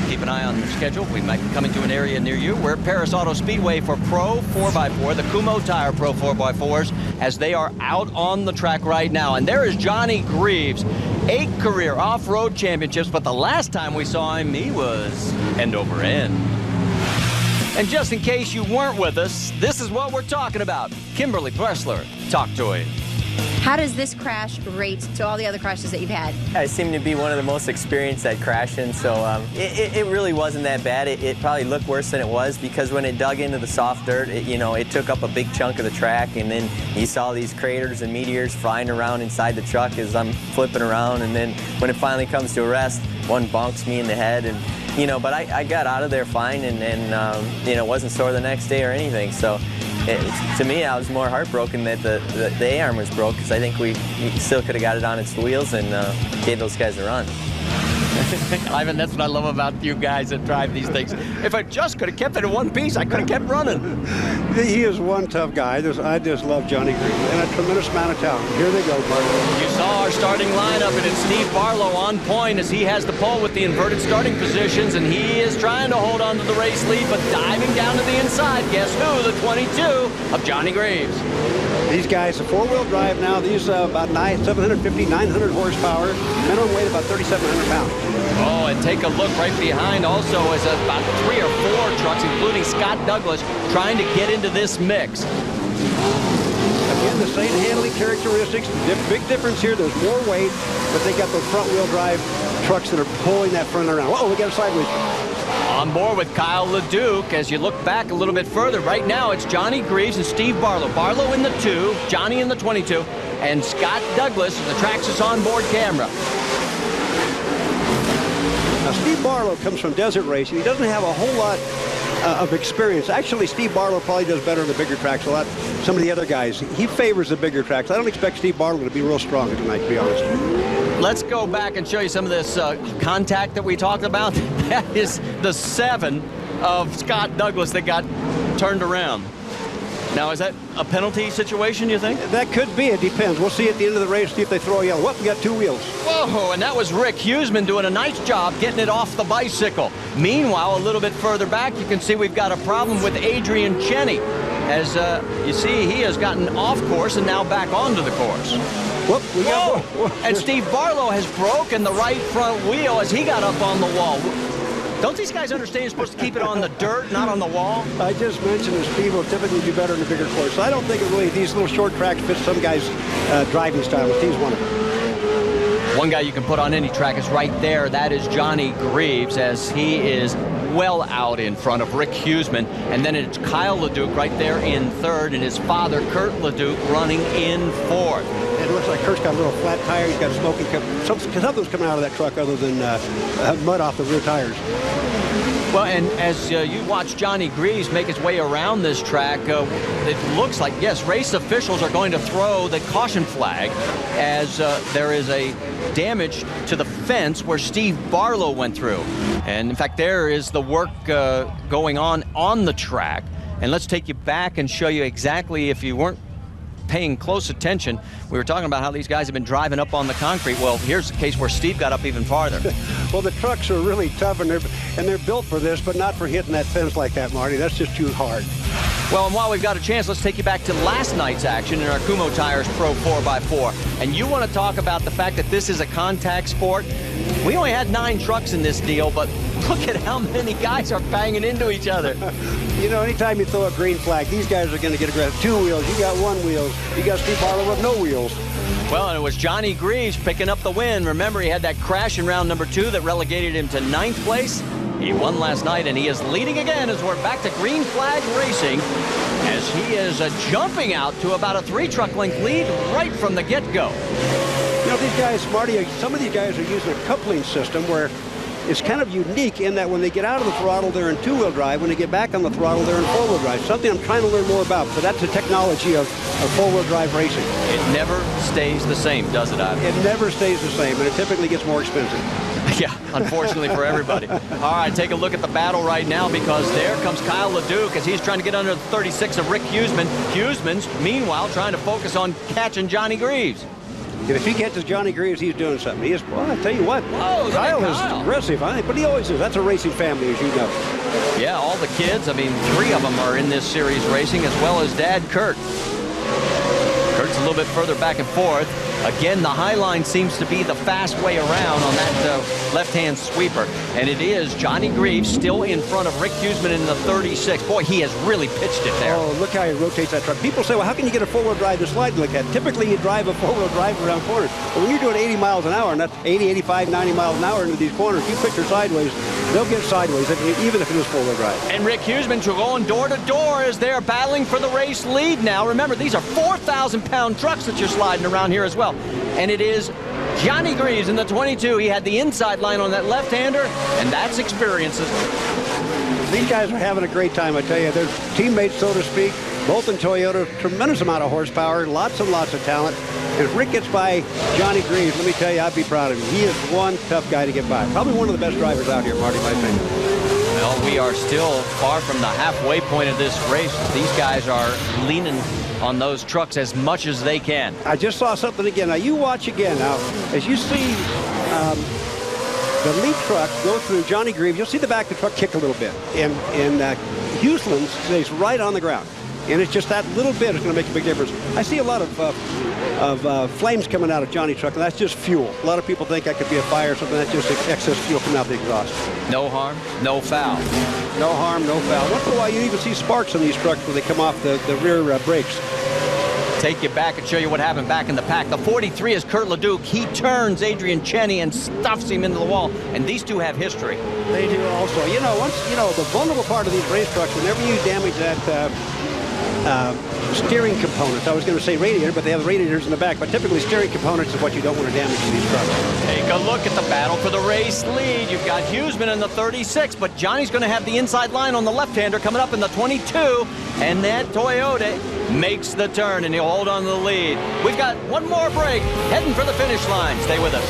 Keep an eye on the schedule. We might be coming to an area near you. We're at Paris Auto Speedway for Pro 4x4, the Kumho Tire Pro 4x4s, as they are out on the track right now. And there is Johnny Greaves, 8 career off-road championships, but the last time we saw him, he was end over end. And just in case you weren't with us, this is what we're talking about. Kimberly Pressler, talk to him. How does this crash rate to all the other crashes that you've had? I seem to be one of the most experienced at crashing, so it really wasn't that bad. It probably looked worse than it was because when it dug into the soft dirt, it took up a big chunk of the track, and then you saw these craters and meteors flying around inside the truck as I'm flipping around, and then when it finally comes to a rest, one bonks me in the head, and but I got out of there fine, and wasn't sore the next day or anything. So to me, I was more heartbroken that the A-arm was broke, because I think we still could have got it on its wheels and gave those guys a run. Ivan, that's what I love about you guys that drive these things. If I just could have kept it in one piece, I could have kept running. He is one tough guy. I just love Johnny Greaves, and a tremendous amount of talent. Here they go, Mark. You saw our starting lineup, and it's Steve Barlow on point as he has the pole with the inverted starting positions, and he is trying to hold on to the race lead, but diving down to the inside. Guess who? The 22 of Johnny Greaves. These guys, a 4-wheel drive now. These about 750, 900 horsepower. Minimum weight about 3,700 pounds. Oh, and take a look right behind also is about 3 or 4 trucks, including Scott Douglas, trying to get into this mix. Again, the same handling characteristics. The big difference here, there's more weight, but they got those front-wheel drive trucks that are pulling that front around. Whoa, we got a sideways. On board with Kyle LeDuc. As you look back a little bit further, right now it's Johnny Greaves and Steve Barlow. Barlow in the 2, Johnny in the 22, and Scott Douglas, the Traxxas onboard camera. Now, Steve Barlow comes from desert racing. He doesn't have a whole lot of experience. Actually, Steve Barlow probably does better on the bigger tracks a lot. Some of the other guys, he favors the bigger tracks. I don't expect Steve Barlow to be real strong tonight, to be honest. Let's go back and show you some of this contact that we talked about. That is the 7 of Scott Douglas that got turned around. Now, is that a penalty situation, you think? That could be. It depends. We'll see at the end of the race, see if they throw a yellow. Whoop, we got 2 wheels. Whoa, and that was Rick Huseman doing a nice job getting it off the bicycle. Meanwhile, a little bit further back, you can see we've got a problem with Adrian Cheney. As you see, he has gotten off course and now back onto the course. Whoop, we got and Steve Barlow has broken the right front wheel as he got up on the wall. Don't these guys understand you're supposed to keep it on the dirt, not on the wall? I just mentioned that Steve will typically do better in a bigger course. So I don't think it really, these little short tracks fit some guys' driving style. Steve's one of them. One guy you can put on any track is right there. That is Johnny Greaves, as he is well out in front of Rick Huseman. And then it's Kyle LeDuc right there in 3rd, and his father, Kurt LeDuc, running in 4th. It looks like Kurt's got a little flat tire. He's got a smoking cup. Something's coming out of that truck other than mud off the rear tires. Well, and as you watch Johnny Greaves make his way around this track, it looks like, yes, race officials are going to throw the caution flag as there is a damage to the fence where Steve Barlow went through. And in fact, there is the work going on the track. And let's take you back and show you exactly, if you weren't paying close attention, we were talking about how these guys have been driving up on the concrete. Well, here's the case where Steve got up even farther. Well, the trucks are really tough, and they're built for this, but not for hitting that fence like that, Marty. That's just too hard. Well, and while we've got a chance, let's take you back to last night's action in our Kumho Tires Pro 4x4. And you want to talk about the fact that this is a contact sport. We only had 9 trucks in this deal, but look at how many guys are banging into each other. You know, anytime you throw a green flag, these guys are going to get aggressive. 2 wheels, you got 1 wheel. You got Steve Barlow with no wheels. Well, and it was Johnny Greaves picking up the win. Remember, he had that crash in round number 2 that relegated him to 9th place. He won last night, and he is leading again as we're back to green flag racing, as he is jumping out to about a 3-truck length lead right from the get-go. You know, these guys, Marty, some of these guys are using a coupling system where it's kind of unique in that when they get out of the throttle, they're in 2-wheel drive. When they get back on the throttle, they're in 4-wheel drive. Something I'm trying to learn more about, but that's the technology of 4-wheel drive racing. It never stays the same, does it, Ivan? It never stays the same, and it typically gets more expensive. Yeah, unfortunately for everybody. All right, take a look at the battle right now, because there comes Kyle LeDuc as he's trying to get under the 36 of Rick Huseman. Huseman's, meanwhile, trying to focus on catching Johnny Greaves. And if he catches Johnny Greaves, he's doing something. He is, well, I tell you what, Whoa, Kyle is aggressive, I think, but he always is. That's a racing family, as you know. Yeah, all the kids. I mean, 3 of them are in this series racing, as well as Dad Kurt. Kurt's a little bit further back and forth. Again, the high line seems to be the fast way around on that left-hand sweeper. And it is Johnny Greaves still in front of Rick Huseman in the 36. Boy, he has really pitched it there. Oh, look how he rotates that truck. People say, well, how can you get a four-wheel drive to slide like that? Typically, you drive a four-wheel drive around corners. But when you're doing 80 miles an hour, and that's 80, 85, 90 miles an hour into these corners, you picture sideways, they'll get sideways, even if it is four-wheel drive. And Rick Huseman going door to door as they're battling for the race lead now. Remember, these are 4,000-pound trucks that you're sliding around here as well. And it is Johnny Greaves in the 22. He had the inside line on that left-hander, and that's experiences. These guys are having a great time, I tell you. They're teammates, so to speak, both in Toyota. Tremendous amount of horsepower, lots and lots of talent. And if Rick gets by Johnny Greaves, let me tell you, I'd be proud of him. He is one tough guy to get by. Probably one of the best drivers out here, Marty, in my opinion. Well, we are still far from the halfway point of this race. These guys are leaning on those trucks as much as they can. I just saw something again. Now, you watch again. Now, as you see the lead truck go through Johnny Greaves, you'll see the back of the truck kick a little bit. And Huseland stays right on the ground. And it's just that little bit is going to make a big difference. I see a lot of flames coming out of Johnny's truck, and that's just fuel. A lot of people think that could be a fire or something. That's just excess fuel coming out the exhaust. No harm, no foul. No harm, no foul. Once in a while, you even see sparks on these trucks when they come off the rear brakes. Take you back and show you what happened back in the pack. The 43 is Kurt LeDuc. He turns Adrian Cheney and stuffs him into the wall. And these two have history. They do also. You know, the vulnerable part of these race trucks, whenever you damage that steering components. I was going to say radiator, but they have the radiators in the back. But typically steering components is what you don't want to damage in these trucks. Take a look at the battle for the race lead. You've got Huseman in the 36, but Johnny's going to have the inside line on the left-hander coming up in the 22. And that Toyota makes the turn, and he'll hold on to the lead. We've got one more break, heading for the finish line. Stay with us.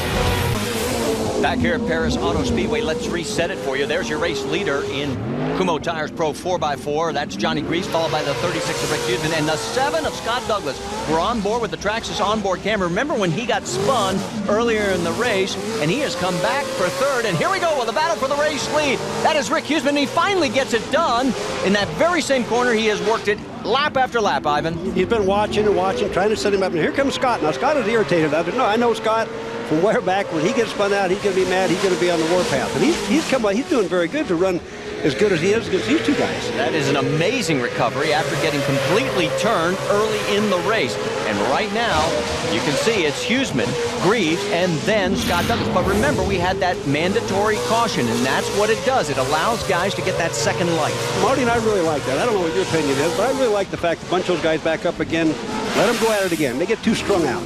Back here at Paris Auto Speedway, let's reset it for you. There's your race leader in Kumho Tires Pro 4x4. That's Johnny Greaves, followed by the 36 of Rick Huseman, and the 7 of Scott Douglas. We're on board with the Traxxas onboard camera. Remember when he got spun earlier in the race, and he has come back for third. And here we go with the battle for the race lead. That is Rick Huseman, and he finally gets it done. In that very same corner, he has worked it lap after lap, Ivan. He's been watching and watching, trying to set him up. And here comes Scott. Now, Scott is irritated. I know Scott from way back. When he gets spun out, he's going to be mad. He's going to be on the warpath. And he's doing very good to run as good as he is against these two guys. That is an amazing recovery after getting completely turned early in the race. And right now, you can see it's Huseman, Greaves, and then Scott Douglas. But remember, we had that mandatory caution, and that's what it does. It allows guys to get that second light. Marty and I really like that. I don't know what your opinion is, but I really like the fact that a bunch of those guys back up again. Let them go at it again. They get too strung out.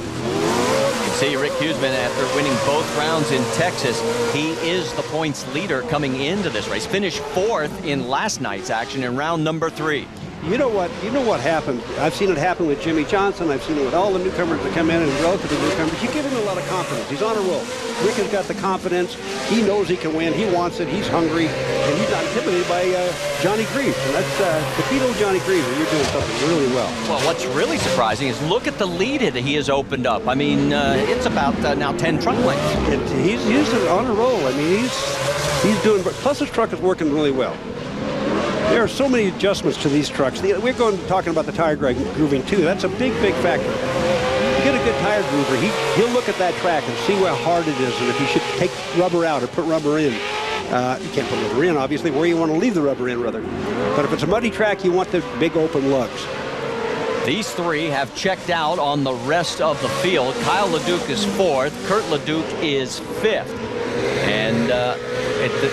See Rick Huseman, after winning both rounds in Texas, he is the points leader coming into this race. Finished 4th in last night's action in round number 3. You know what happened? I've seen it happen with Jimmy Johnson. I've seen it with all the newcomers that come in and relatively newcomers. You give him a lot of confidence. He's on a roll. Rick has got the confidence. He knows he can win. He wants it. He's hungry. And he's not intimidated by Johnny Greaves. And that's the Pito Johnny Greaves. You're doing something really well. Well, what's really surprising is look at the lead that he has opened up. I mean, it's about now 10 truck lengths. He's on a roll. I mean, he's doing. Plus, his truck is working really well. There are so many adjustments to these trucks. We're talking about the tire grooving too. That's a big factor. You get a good tire groover, he'll look at that track and see how hard it is, and if he should take rubber out or put rubber in. You can't put rubber in, obviously, where you want to leave the rubber in, rather. But if it's a muddy track, you want the big open lugs. These three have checked out on the rest of the field. Kyle LeDuc is 4th. Kurt LeDuc is 5th. And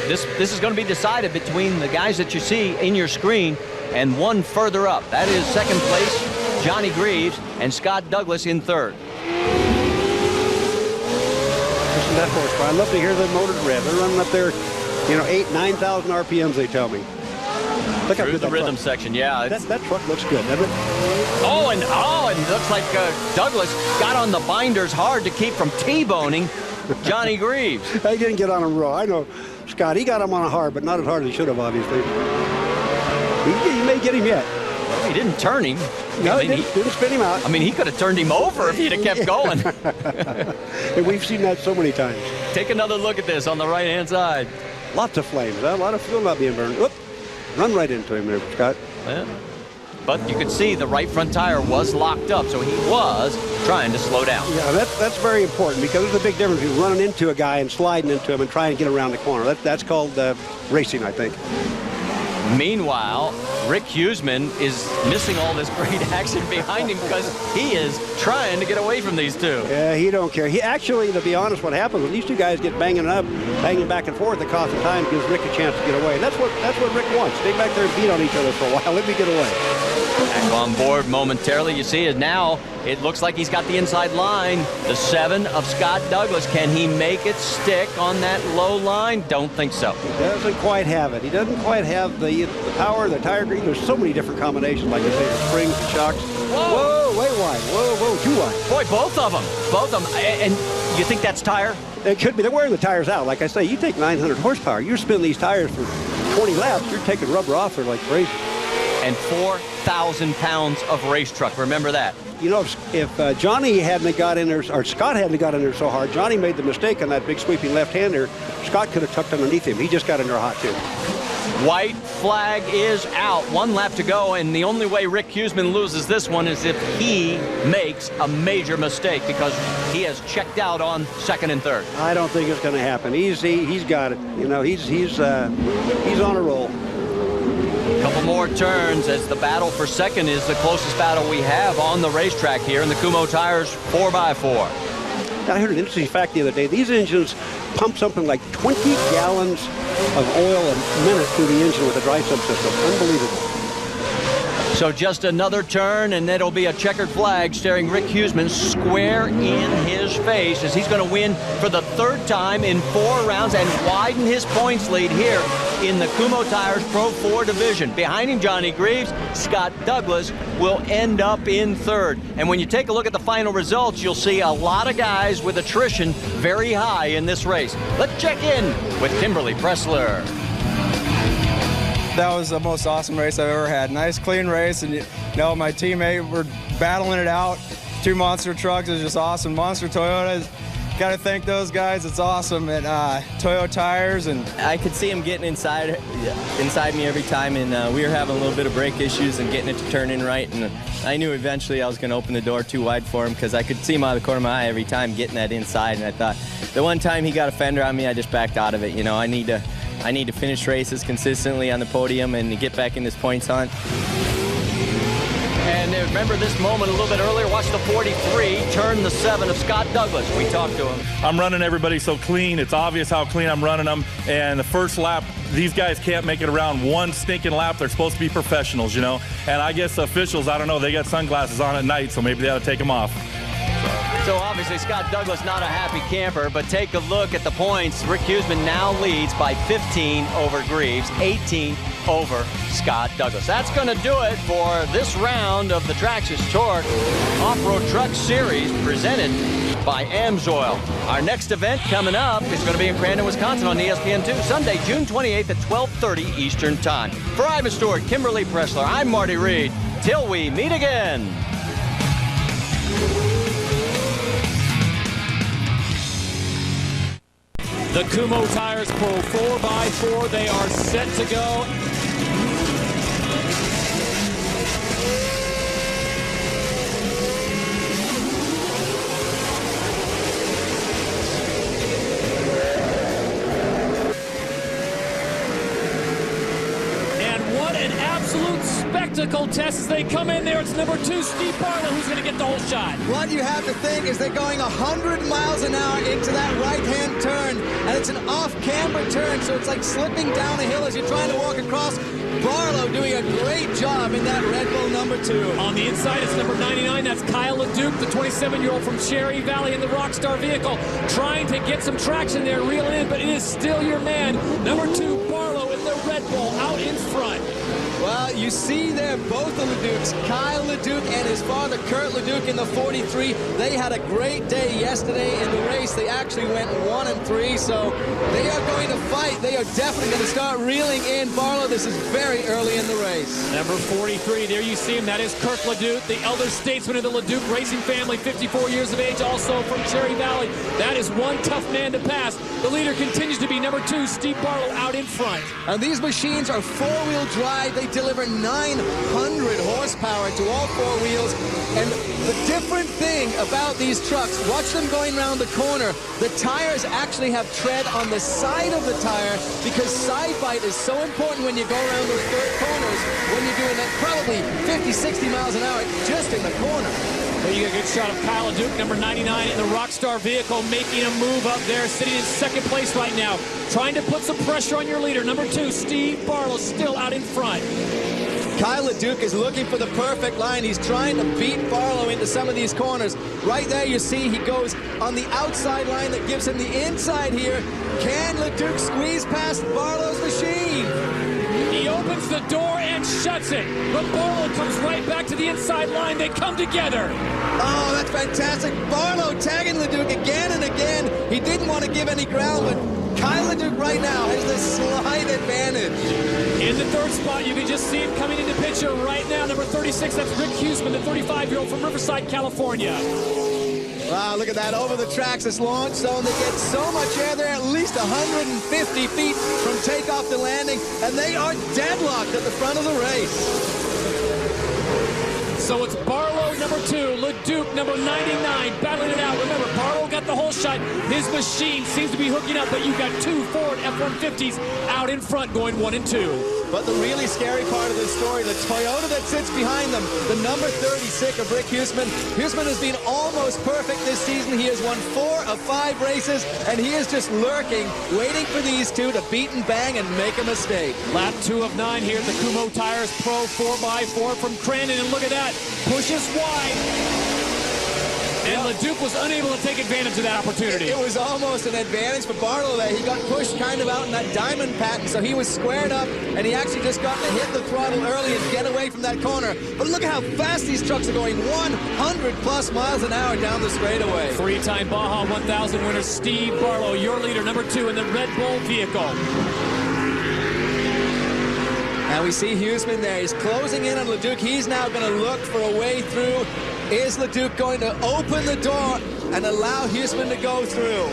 this is going to be decided between the guys that you see in your screen and one further up. That is 2nd place, Johnny Greaves, and Scott Douglas in 3rd. Listen to that horsepower. I love to hear the motors rev. They're running up there, 8,000, 9,000 RPMs, they tell me. Look how good the that rhythm truck. section, yeah. That truck looks good, doesn't it? Oh, and it looks like Douglas got on the binders hard to keep from T-boning Johnny Greaves. He didn't get on him raw. I know Scott, he got him on a hard, but not as hard as he should have, obviously. He may get him yet. He didn't turn him. No, I mean, he didn't spin him out. I mean, he could have turned him over if he'd have kept going. And we've seen that so many times. Take another look at this on the right-hand side. Lots of flames, huh? A lot of fuel not being burned. Whoop. Run right into him there, Scott. Yeah. But you could see the right front tire was locked up, so he was trying to slow down. Yeah, that's very important because there's a big difference between running into a guy and sliding into him and trying to get around the corner. That's called racing, I think. Meanwhile, Rick Huseman is missing all this great action behind him because he is trying to get away from these two. Yeah, he don't care. He actually, to be honest, what happens when these two guys get banging back and forth, the cost of time gives Rick a chance to get away. And that's what Rick wants. Stay back there and beat on each other for a while. Let me get away. Back on board momentarily. You see it now. It looks like he's got the inside line. The 7 of Scott Douglas. Can he make it stick on that low line? Don't think so. He doesn't quite have it. He doesn't quite have the power, the tire grip. There's so many different combinations, like I say, the springs, the shocks. Whoa. Whoa, way wide. Whoa, too wide. Boy, both of them. Both of them. And you think that's tire? It could be. They're wearing the tires out. Like I say, you take 900 horsepower. You spin these tires for 20 laps. You're taking rubber off there like crazy. And 4,000 pounds of race truck. Remember that. You know, if Johnny hadn't got in there, or Scott hadn't got in there so hard, Johnny made the mistake on that big sweeping left-hander. Scott could have tucked underneath him. He just got in there hot, too. White flag is out. 1 lap to go, and the only way Rick Huseman loses this one is if he makes a major mistake because he has checked out on 2nd and 3rd. I don't think it's going to happen. He's got it. You know, he's on a roll. Couple more turns as the battle for 2nd is the closest battle we have on the racetrack here in the Kumho Tires 4x4. I heard an interesting fact the other day. These engines pump something like 20 gallons of oil a minute through the engine with a dry subsystem. Unbelievable. So just another turn, and it'll be a checkered flag staring Rick Huseman square in his face as he's going to win for the 3rd time in 4 rounds and widen his points lead here in the Kumho Tires Pro 4 division. Behind him, Johnny Greaves. Scott Douglas will end up in 3rd. And when you take a look at the final results, you'll see a lot of guys with attrition very high in this race. Let's check in with Kimberly Pressler. That was the most awesome race I've ever had. Nice, clean race, and you know, my teammate were battling it out. 2 monster trucks is just awesome. Monster Toyotas, got to thank those guys. It's awesome. And Toyo Tires, and I could see him getting inside me every time, and we were having a little bit of brake issues and getting it to turn in right. And I knew eventually I was going to open the door too wide for him because I could see him out of the corner of my eye every time getting that inside. And I thought, the one time he got a fender on me, I just backed out of it. You know, I need to finish races consistently on the podium and to get back in this points hunt. And remember this moment a little bit earlier. Watch the 43 turn the 7 of Scott Douglas. We talked to him. I'm running everybody so clean. It's obvious how clean I'm running them. And the first lap, these guys can't make it around one stinking lap. They're supposed to be professionals, you know. And I guess the officials, I don't know, they got sunglasses on at night, so maybe they ought to take them off. So obviously Scott Douglas not a happy camper, but take a look at the points. Rick Huseman now leads by 15 over Greaves, 18 over Scott Douglas. That's going to do it for this round of the Traxxas Torc Off-Road Truck Series presented by AMSOIL. Our next event coming up is going to be in Crandon, Wisconsin on ESPN2, Sunday, June 28th at 12:30 Eastern Time. For Ivan Stewart, Kimberly Pressler, I'm Marty Reed. Till we meet again. The Kumho Tires Pro 4x4, they are set to go. And what an absolute spectacle test as they come in there. It's number 2, Steve Barlow, who's going to get the whole shot. What you have to think is they're going 100 miles an hour into that right-hand turn, and it's an off-camber turn, so it's like slipping down a hill as you're trying to walk across. Barlow doing a great job in that Red Bull number 2. On the inside, it's number 99. That's Kyle LeDuc, the 27-year-old from Cherry Valley in the Rockstar vehicle, trying to get some traction there, reeling in, but it is still your man, number 2, Barlow in the Red Bull, out in front. Well, Well, you see there both the Ledukes, Kyle Leduc and his father, Kurt Leduc, in the 43. They had a great day yesterday in the race. They actually went 1 and 3, so they are going to fight. They are definitely going to start reeling in. Barlow, this is very early in the race. Number 43, there you see him. That is Kurt Leduc, the elder statesman of the Leduc racing family, 54 years of age, also from Cherry Valley. That is one tough man to pass. The leader continues to be number 2, Steve Barlow, out in front. And these machines are four-wheel drive. They deliver 900 horsepower to all four wheels. And the different thing about these trucks, watch them going around the corner. The tires actually have tread on the side of the tire because side bite is so important when you go around those third corners when you're doing that probably 50, 60 miles an hour just in the corner. There you get a good shot of Kyle Leduc, number 99 in the Rockstar vehicle, making a move up there, sitting in second place right now, trying to put some pressure on your leader. Number 2, Steve Barlow, still out in front. Kyle Leduc is looking for the perfect line. He's trying to beat Barlow into some of these corners. Right there you see he goes on the outside line that gives him the inside here. Can Leduc squeeze past Barlow's machine? He opens the door and shuts it. But Barlow comes right back to the inside line. They come together. Oh, that's fantastic. Barlow tagging Leduc again and again. He didn't want to give any ground, but Kyle Leduc right now has the slight advantage. In the third spot, you can just see him coming into picture right now. Number 36, that's Rick Huseman, the 35-year-old from Riverside, California. Wow, look at that. Over the tracks, this launch zone. They get so much air there, at least 150 feet from takeoff to landing, and they are deadlocked at the front of the race. So it's Barlow, number 2, Leduc, number 99, battling it out. Remember, Barlow got the whole shot. His machine seems to be hooking up, but you've got 2 Ford F-150s out in front going 1 and 2. But the really scary part of this story, the Toyota that sits behind them, the number 36 of Rick Huseman. Huseman has been almost perfect this season. He has won 4 of 5 races, and he is just lurking, waiting for these two to beat and bang and make a mistake. Lap 2 of 9 here at the Kumho Tires Pro 4x4 from Crandon, and look at that, pushes wide. And Leduc was unable to take advantage of that opportunity. It was almost an advantage for Barlow there. He got pushed kind of out in that diamond pattern, so he was squared up, and he actually just got to hit the throttle early and get away from that corner. But look at how fast these trucks are going, 100+ miles an hour down the straightaway. 3-time Baja 1000 winner Steve Barlow, your leader, number 2 in the Red Bull vehicle. Now we see Huseman there. He's closing in on Leduc. He's now going to look for a way through. Is Leduc going to open the door and allow Huseman to go through?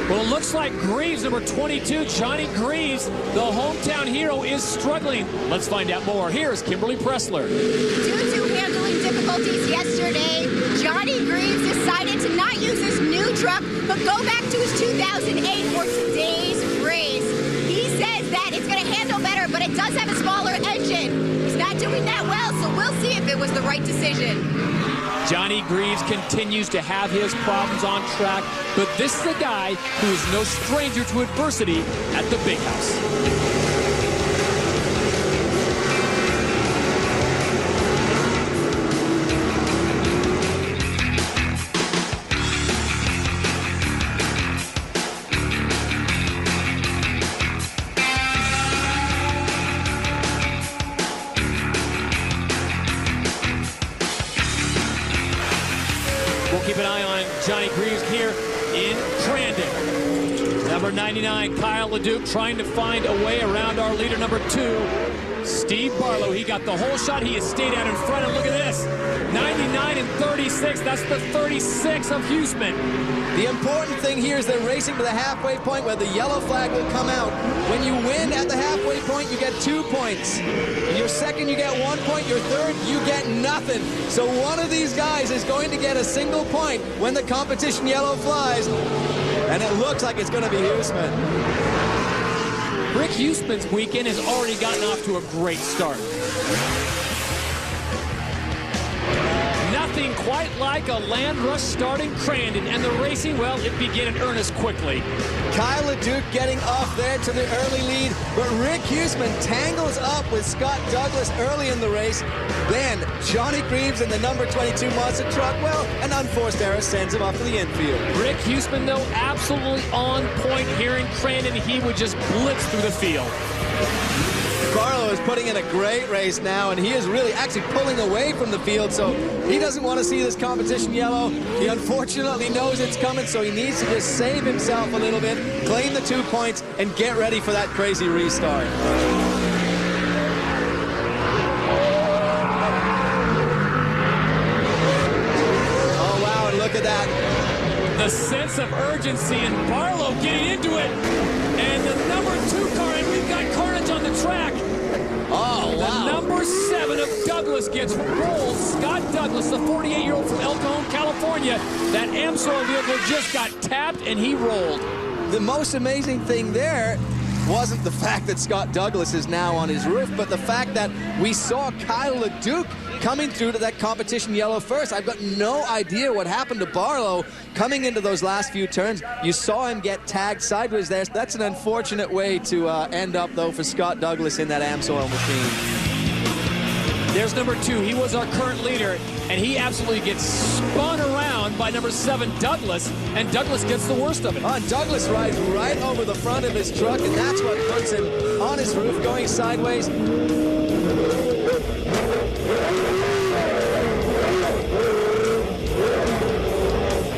Well, it looks like Greaves, number 22, Johnny Greaves, the hometown hero, is struggling. Let's find out more. Here's Kimberly Pressler. Due to handling difficulties yesterday, Johnny Greaves decided to not use his new truck, but go back to his 2008 for today's race. He says that it's going to handle better, but it does have a smaller engine. He's not doing that well, so we'll see if it was the right decision. Johnny Greaves continues to have his problems on track, but this is a guy who is no stranger to adversity at the Big House. Keep an eye on Johnny Greaves here in Crandon. Number 99, Kyle Leduc, trying to find a way around our leader, number 2, Steve Barlow. He got the whole shot. He has stayed out in front, and look at this. 99 and 36. That's the 36 of Huseman. The important thing here is they're racing to the halfway point where the yellow flag will come out. When you win at the halfway point, you get 2 points. Your second, you get 1 point. Your third, you get nothing. So one of these guys is going to get a single point when the competition yellow flies. And it looks like it's going to be Huseman. Rick Huseman's weekend has already gotten off to a great start. nothing quite like a land rush starting Crandon, and the racing, well, it began in earnest quickly. Kyle LeDuc getting off there to the early lead, but Rick Huseman tangles up with Scott Douglas early in the race. Then Johnny Greaves in the number 22 monster truck, well, an unforced error sends him off to the infield. Rick Huseman, though, absolutely on point here in Crandon. He would just blitz through the field. Barlow is putting in a great race now, and he is really actually pulling away from the field, so he doesn't want to see this competition yellow. He unfortunately knows it's coming, so he needs to just save himself a little bit, claim the 2 points, and get ready for that crazy restart. Oh, wow, and look at that. The sense of urgency, and Barlow getting into it. And the number 2 car, and we've got carnage on the track. Oh, wow. The number 7 of Douglas gets rolled. Scott Douglas, the 48-year-old from El Cajon, California. That AMSOIL vehicle just got tapped, and he rolled. The most amazing thing there wasn't the fact that Scott Douglas is now on his roof, but the fact that we saw Kyle LeDuc coming through to that competition yellow first. I've got no idea what happened to Barlow coming into those last few turns. You saw him get tagged sideways there. That's an unfortunate way to end up, though, for Scott Douglas in that AMSOIL machine. There's number 2. He was our current leader, and he absolutely gets spun around by number 7, Douglas, and Douglas gets the worst of it. Douglas rides right over the front of his truck, and that's what puts him on his roof going sideways.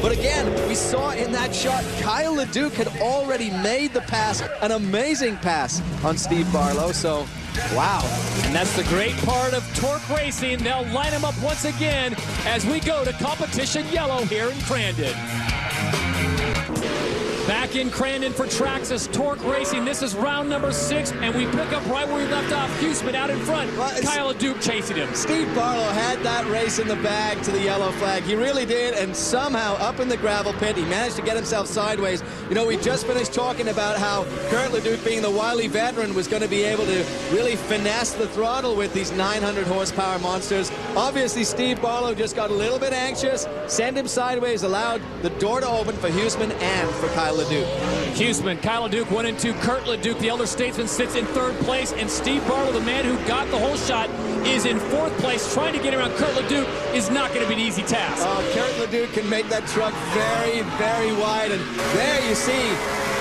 But again, we saw in that shot, Kyle LeDuc had already made the pass, an amazing pass on Steve Barlow, so wow. And that's the great part of Torc Racing. They'll line him up once again as we go to competition yellow here in Crandon. Back in Crandon for Traxxas Torc Racing. This is round number 6, and we pick up right where we left off. Huseman out in front. Kyle LeDuc chasing him. Steve Barlow had that race in the bag to the yellow flag. He really did, and somehow up in the gravel pit, he managed to get himself sideways. You know, we just finished talking about how Kurt LeDuc, being the wily veteran, was going to be able to really finesse the throttle with these 900 horsepower monsters. Obviously, Steve Barlow just got a little bit anxious, sent him sideways, allowed the door to open for Huseman and for Kyle LeDuc. Huseman, Kyle LeDuc 1 and 2. Kurt LeDuc, the elder statesman, sits in 3rd place, and Steve Barlow, the man who got the whole shot, is in 4th place. Trying to get around Kurt LeDuc is not going to be an easy task. Kurt LeDuc can make that truck very, very wide, and there you see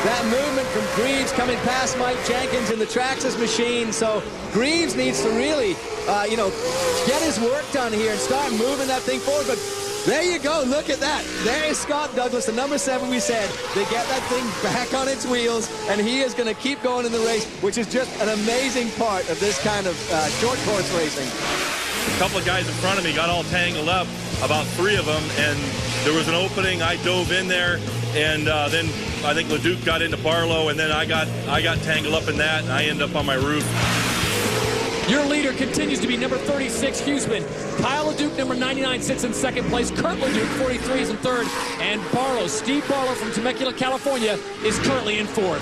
that movement from Greaves coming past Mike Jenkins in the Traxxas machine. So Greaves needs to really, get his work done here and start moving that thing forward. But there you go. Look at that. There is Scott Douglas, the number 7 we said. They get that thing back on its wheels, and he is going to keep going in the race, which is just an amazing part of this kind of short course racing. A couple of guys in front of me got all tangled up, about 3 of them, and there was an opening. I dove in there, and then I think LeDuc got into Barlow, and then I got tangled up in that, and I ended up on my roof. Your leader continues to be number 36, Huseman. Kyle LeDuc, number 99, sits in 2nd place. Kurt LeDuc, 43, is in 3rd. And Barlow, Steve Barlow from Temecula, California, is currently in 4th.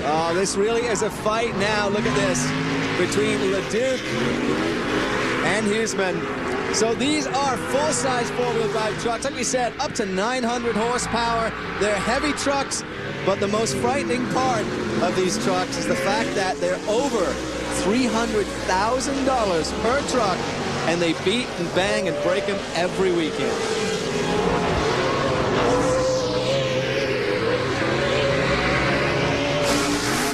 Oh, this really is a fight now. Look at this. Between LeDuc and Huseman. So these are full-size four-wheel drive trucks. Like we said, up to 900 horsepower. They're heavy trucks, but the most frightening part of these trucks is the fact that they're over $300,000 per truck, and they beat and bang and break them every weekend.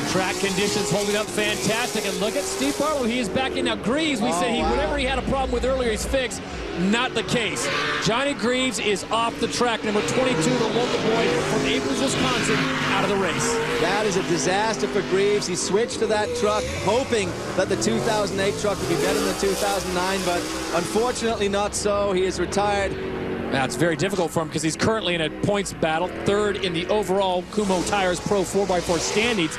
Track conditions holding up fantastic, and look at Steve Barlow. He is back in now. Greaves, we said whatever he had a problem with earlier, he's fixed. Not the case. Johnny Greaves is off the track. Number 22, the local boy from Abrams, Wisconsin, out of the race. That is a disaster for Greaves. He switched to that truck, hoping that the 2008 truck would be better than the 2009, but unfortunately not so. He is retired. That's very difficult for him because he's currently in a points battle, 3rd in the overall Kumho Tires Pro 4x4 standings.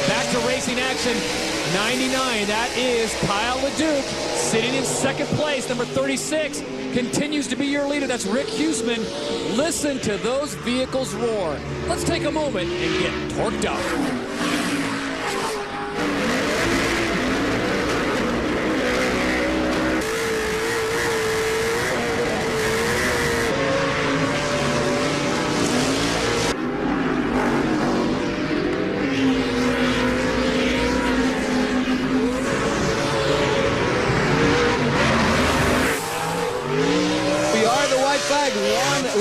Back to racing action. 99, that is Kyle LeDuc, sitting in 2nd place. Number 36 continues to be your leader. That's Rick Huseman. Listen to those vehicles roar. Let's take a moment and get torqued up.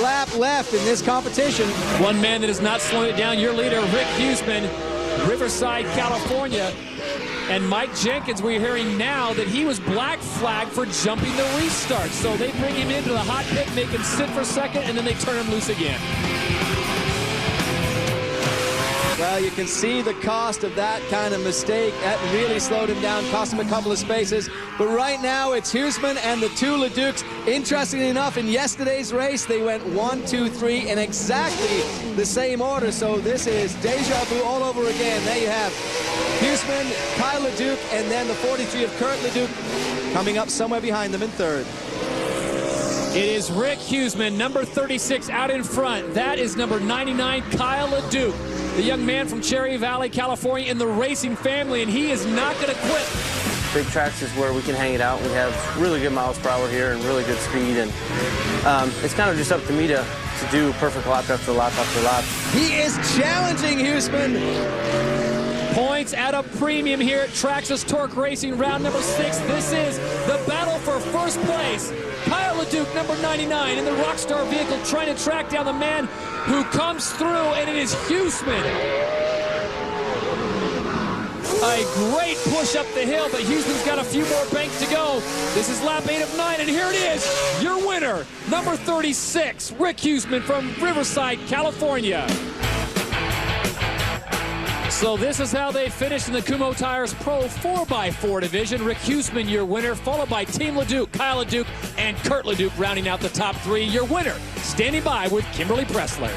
lap left in this competition. One man that is not slowing it down, your leader, Rick Huseman, Riverside, California. And Mike Jenkins, we're hearing now that he was black flagged for jumping the restart. So they bring him into the hot pit, make him sit for a second, and then they turn him loose again. Well, you can see the cost of that kind of mistake. That really slowed him down, cost him a couple of spaces. But right now, it's Huseman and the two Ledukes. Interestingly enough, in yesterday's race, they went 1, 2, 3 in exactly the same order. So this is deja vu all over again. There you have Huseman, Kyle Leduc, and then the 43 of Kurt Leduc coming up somewhere behind them in third. It is Rick Huseman, number 36, out in front. That is number 99, Kyle Leduc, the young man from Cherry Valley, California, in the racing family, and he is not going to quit. Big tracks is where we can hang it out. We have really good miles per hour here and really good speed, and it's kind of just up to me to do perfect lap after lap after lap. He is challenging Huseman. Points at a premium here at Traxxas Torc Racing, round number 6. This is the battle for first place. Kyle Leduc, number 99, in the Rockstar vehicle, trying to track down the man who comes through, and it is Huseman. A great push up the hill, but Huseman's got a few more banks to go. This is lap 8 of 9, and here it is, your winner, number 36, Rick Huseman from Riverside, California. So this is how they finished in the Kumho Tires Pro 4x4 division. Rick Huseman, your winner, followed by Team Leduc, Kyle Leduc, and Kurt Leduc rounding out the top 3. Your winner, standing by with Kimberly Pressler.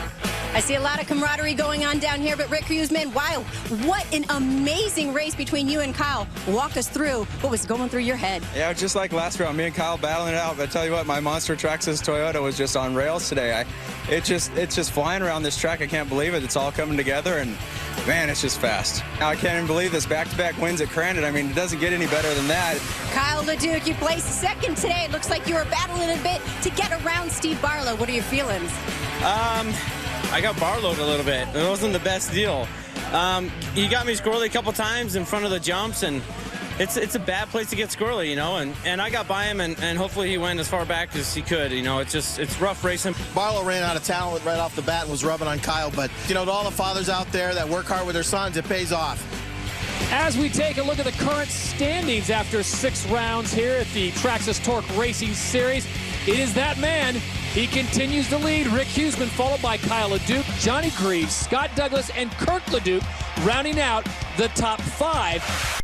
I see a lot of camaraderie going on down here, but Rick Huseman, wow, what an amazing race between you and Kyle. Walk us through what was going through your head. Yeah, just like last round, me and Kyle battling it out. But I tell you what, my Monster Traxxas Toyota was just on rails today. It's just flying around this track. I can't believe it. It's all coming together, and man, it's just fast. Now, I can't even believe this back-to-back wins at Crandon. I mean, it doesn't get any better than that. Kyle Leduc, you placed second today. It looks like you were battling a bit to get around Steve Barlow. What are your feelings? I got barlowed a little bit. It wasn't the best deal. He got me squirrely a couple times in front of the jumps, and it's a bad place to get squirrely, you know. And I got by him, and hopefully he went as far back as he could. You know, it's rough racing. Barlow ran out of talent right off the bat and was rubbing on Kyle, but you know, to all the fathers out there that work hard with their sons, it pays off. As we take a look at the current standings after 6 rounds here at the Traxxas Torc Racing Series, it is that man. He continues to lead. Rick Huseman, followed by Kyle Leduc, Johnny Greaves, Scott Douglas, and Kurt Leduc, rounding out the top 5.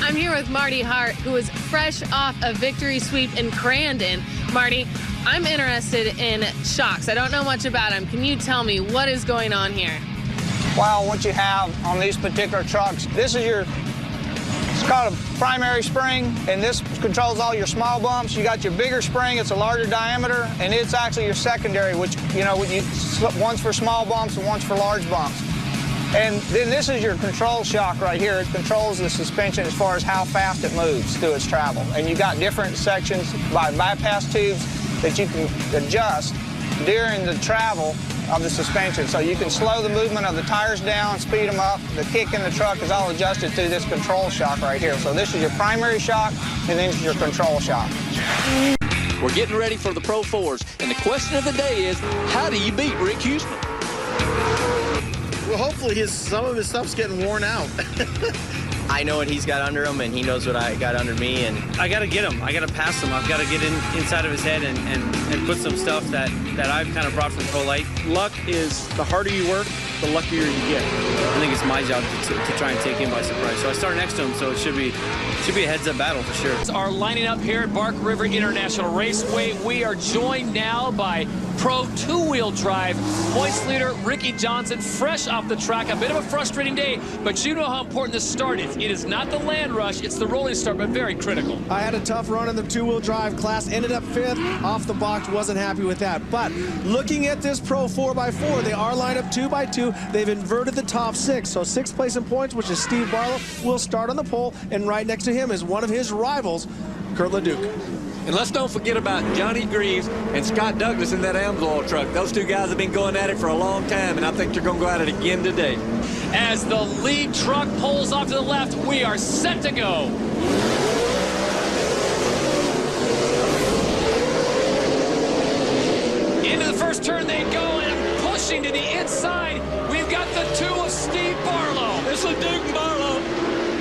I'm here with Marty Hart, who is fresh off a victory sweep in Crandon. Marty, I'm interested in shocks. I don't know much about them. Can you tell me what is going on here? Well, what you have on these particular trucks, this is it's called a primary spring, and this controls all your small bumps. You got your bigger spring, it's a larger diameter, and it's actually your secondary, which, you know, one's for small bumps and one's for large bumps. And then this is your control shock right here. It controls the suspension as far as how fast it moves through its travel. And you got different sections by bypass tubes that you can adjust during the travel of the suspension. So you can slow the movement of the tires down, speed them up. The kick in the truck is all adjusted through this control shock right here. So this is your primary shock, and then your control shock. We're getting ready for the Pro 4s, and the question of the day is, how do you beat Rick Huseman? Well, hopefully some of his stuff's getting worn out. I know what he's got under him, and he knows what I got under me, and I got to get him. I got to pass him. I've got to get inside of his head and put some stuff that I've kind of brought from Pro Light. Luck is the harder you work, the luckier you get. I think it's my job to try and take him by surprise. So I start next to him, so it should be a heads-up battle for sure. Are lining up here at Bark River International Raceway. We are joined now by Pro 2-wheel drive points leader Ricky Johnson, fresh off the track. A bit of a frustrating day, but you know how important this start is. It is not the land rush, it's the rolling start, but very critical. I had a tough run in the 2-wheel drive class, ended up 5th off the box, wasn't happy with that. But looking at this Pro 4x4, they are lined up 2x2. They've inverted the top 6. So 6th place in points, which is Steve Barlow, will start on the pole, and right next to him is one of his rivals, Kurt Leduc. And let's don't forget about Johnny Greaves and Scott Douglas in that Amsoil truck. Those two guys have been going at it for a long time, and I think they're going to go at it again today. As the lead truck pulls off to the left, we are set to go. Into the first first turn they go, and pushing to the inside. We've got the 2 of Steve Barlow. It's LeDuc and Barlow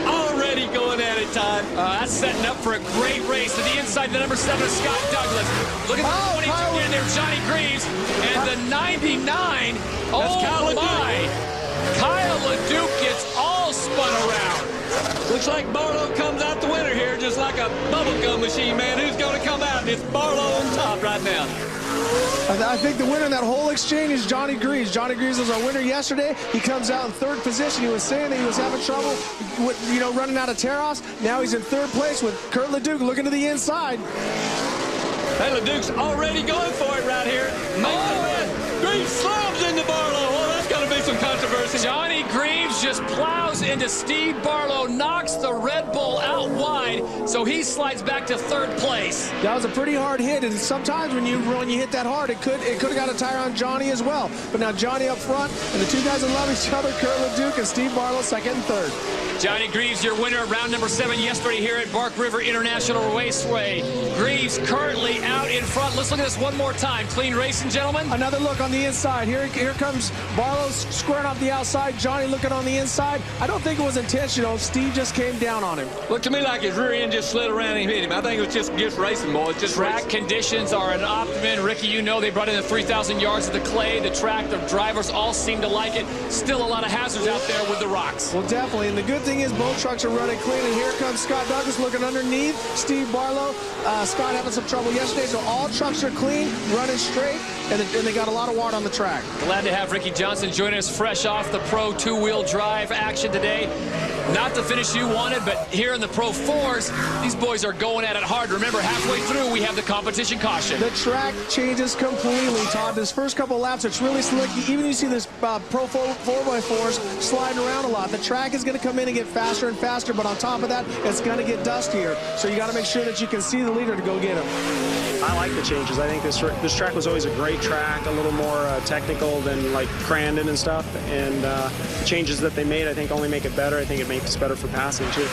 already going at it, Todd. That's setting up for a great race. To the inside, the number 7 of Scott Douglas. Look at the 22 in there, Johnny Greaves. And the 99, oh my. Kyle LeDuc gets all spun around. Looks like Barlow comes out the winner here, just like a bubblegum machine, man. Who's going to come out? It's Barlow on top right now. I think the winner in that whole exchange is Johnny Greaves. Johnny Greaves was our winner yesterday. He comes out in 3rd position. He was saying that he was having trouble with, running out of tear-offs. Now he's in 3rd place with Kurt LeDuc looking to the inside. Hey, LeDuc's already going for it right here. Greaves slams into Barlow. Oh, that's going to be some controversy. Johnny Greaves just plows into Steve Barlow, knocks the Red Bull out wide, so he slides back to 3rd place. That was a pretty hard hit, and sometimes when you hit that hard, it could have got a tire on Johnny as well. But now Johnny up front, and the 2 guys that love each other, Kurt LeDuc and Steve Barlow, 2nd and 3rd. Johnny Greaves, your winner of round number 7 yesterday here at Bark River International Raceway. Greaves currently out in front. Let's look at this one more time. Clean racing, gentlemen. Another look on the inside. Here comes Barlow squaring off the outside. Johnny looking on the inside. I don't think it was intentional. Steve just came down on him. Looked to me like his rear end just slid around and hit him. I think it was just racing, boys. Just track racing. Conditions are an optimum. Ricky, they brought in the 3,000 yards of the clay. The track, the drivers all seem to like it. Still a lot of hazards out there with the rocks. Well, definitely. And the good thing is both trucks are running clean. And here comes Scott Douglas looking underneath Steve Barlow. Scott having some trouble yesterday, so all trucks are clean, running straight, and they got a lot of water on the track. Glad to have Ricky Johnson joining us fresh off the Pro 2-wheel drive action today. Not the finish you wanted, but here in the Pro 4s, these boys are going at it hard. Remember, halfway through, we have the competition caution. The track changes completely, Todd. This first couple laps, it's really slick. Even you see this Pro 4x4s sliding around a lot. The track is going to come in and get faster and faster, but on top of that, it's going to get dustier. So you got to make sure that you can see the leader to go get him. I like the changes. I think this track was always a great track, a little more technical than like Crandon and stuff. And the changes that they made, I think, only make it better. I think it makes it better for passing, too.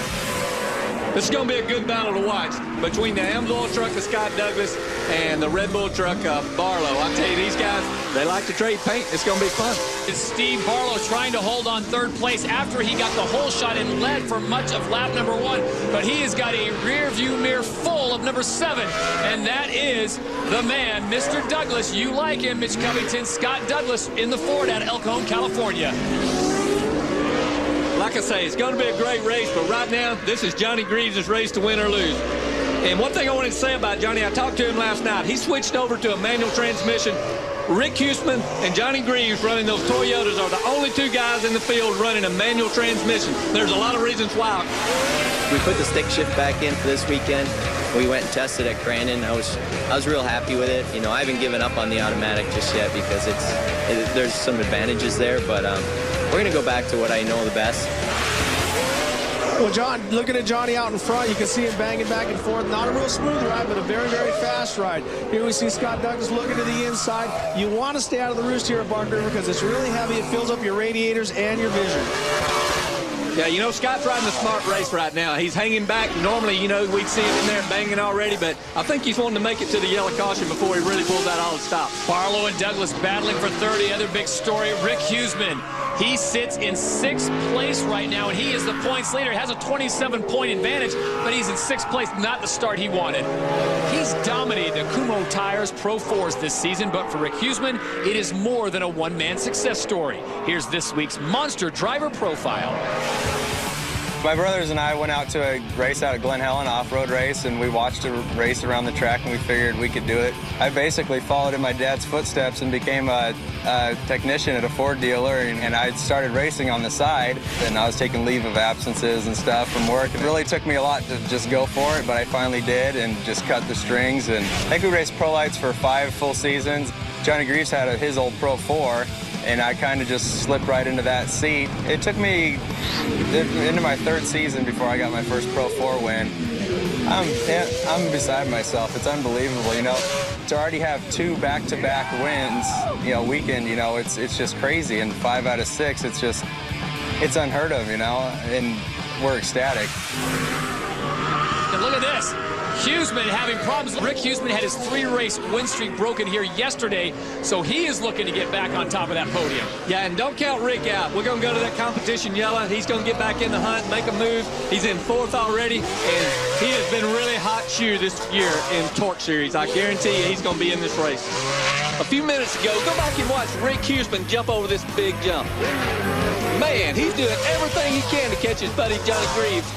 This is going to be a good battle to watch between the Amsoil truck of Scott Douglas and the Red Bull truck of Barlow. I tell you, these guys, they like to trade paint. It's going to be fun. It's Steve Barlow trying to hold on 3rd place after he got the whole shot and led for much of lap number 1. But he has got a rear view mirror full of number 7. And that is the man, Mr. Douglas. You like him, Mitch Covington. Scott Douglas in the Ford out of El Cajon, California. Like I say, it's going to be a great race, but right now, this is Johnny Greaves' race to win or lose. And one thing I wanted to say about Johnny, I talked to him last night. He switched over to a manual transmission. Rick Huseman and Johnny Greaves running those Toyotas are the only 2 guys in the field running a manual transmission. There's a lot of reasons why. We put the stick shift back in for this weekend. We went and tested at Crandon. I was real happy with it. I haven't given up on the automatic just yet because there's some advantages there, but we're going to go back to what I know the best. Well, John, looking at Johnny out in front, you can see him banging back and forth. Not a real smooth ride, but a very, very fast ride. Here we see Scott Douglas looking to the inside. You want to stay out of the roost here at Bark River because it's really heavy. It fills up your radiators and your vision. Yeah, Scott's riding a smart race right now. He's hanging back. Normally, we'd see him in there banging already, but I think he's wanting to make it to the yellow caution before he really pulls out all the stops. Barlow and Douglas battling for 30. Other big story, Rick Huseman. He sits in 6th place right now, and he is the points leader. Has a 27-point advantage, but he's in 6th place, not the start he wanted. He's dominated the Kumho Tires Pro 4s this season, but for Rick Huseman, it is more than a one-man success story. Here's this week's Monster Driver Profile. My brothers and I went out to a race out at Glen Helen, off-road race, and we watched a race around the track, and we figured we could do it. I basically followed in my dad's footsteps and became a technician at a Ford dealer, and I started racing on the side, and I was taking leave of absences and stuff from work. It really took me a lot to just go for it, but I finally did and just cut the strings. And I think we raced Pro Lights for 5 full seasons. Johnny Greaves had his old Pro 4, and I kind of just slipped right into that seat. It took me into my 3rd season before I got my first Pro 4 win. I'm beside myself. It's unbelievable, To already have 2 back-to-back wins, weekend, it's just crazy. And 5 out of 6, it's unheard of, and we're ecstatic. And look at this. Huseman having problems. Rick Huseman had his 3-race win streak broken here yesterday, so he is looking to get back on top of that podium. Yeah, and don't count Rick out. We're going to go to that competition yellow. He's going to get back in the hunt, make a move. He's in 4th already, and he has been really hot shoe this year in Torc Series. I guarantee you he's going to be in this race. A few minutes ago, go back and watch Rick Huseman jump over this big jump. Man, he's doing everything he can to catch his buddy Johnny Greaves.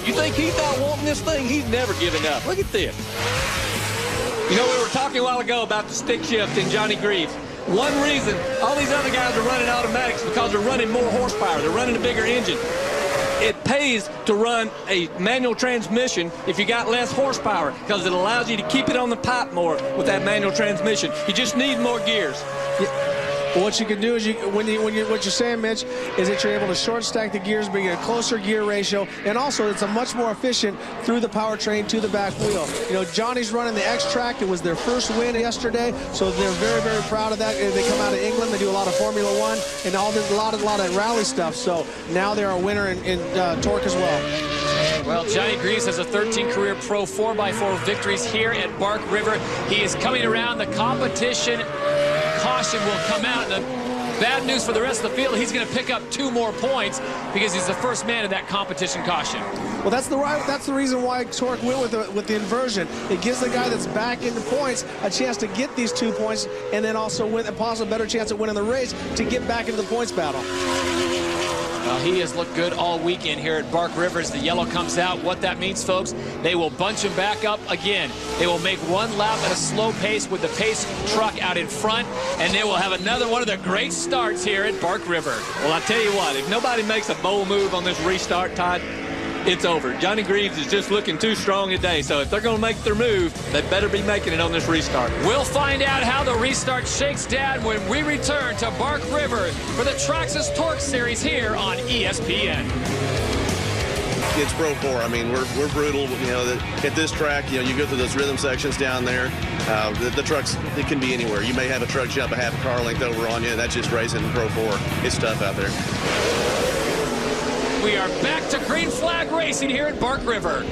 You think he's not wanting this thing? He's never giving up. Look at this. You know, we were talking a while ago about the stick shift in Johnny Greaves. One reason all these other guys are running automatics because they're running more horsepower. They're running a bigger engine. It pays to run a manual transmission if you got less horsepower because it allows you to keep it on the pipe more with that manual transmission. You just need more gears. Well, what you can do is what you're saying, Mitch, is that you're able to short stack the gears, bring a closer gear ratio, and also it's a much more efficient through the powertrain to the back wheel. You know, Johnny's running the X-Track. It was their first win yesterday, so they're very, very proud of that. They come out of England. They do a lot of Formula One and a lot of rally stuff. So now they're a winner in Torc as well. Well, Johnny Greaves has a 13 career Pro 4x4 victories here at Bark River. He is coming around the competition. Caution will come out. And the bad news for the rest of the field, he's going to pick up 2 more points because he's the first man in that competition caution. Well, that's the reason why Torc went with the inversion. It gives the guy that's back into points a chance to get these 2 points, and then also with a possible better chance at winning the race to get back into the points battle. Well, he has looked good all weekend here at Bark River as the yellow comes out. What that means, folks, they will bunch him back up again. They will make 1 lap at a slow pace with the pace truck out in front, and they will have another one of their great starts here at Bark River. Well, I tell you what, if nobody makes a bold move on this restart, Todd, it's over. Johnny Greaves is just looking too strong today, so if they're going to make their move, they better be making it on this restart. We'll find out how the restart shakes down when we return to Bark River for the Traxxas Torc Series here on ESPN. It's Pro 4. I mean, we're brutal. You know, at this track, you know, you go through those rhythm sections down there. The trucks, it can be anywhere. You may have a truck jump a half a car length over on you, and that's just racing Pro 4. It's tough out there. We are back to green flag racing here at Bark River.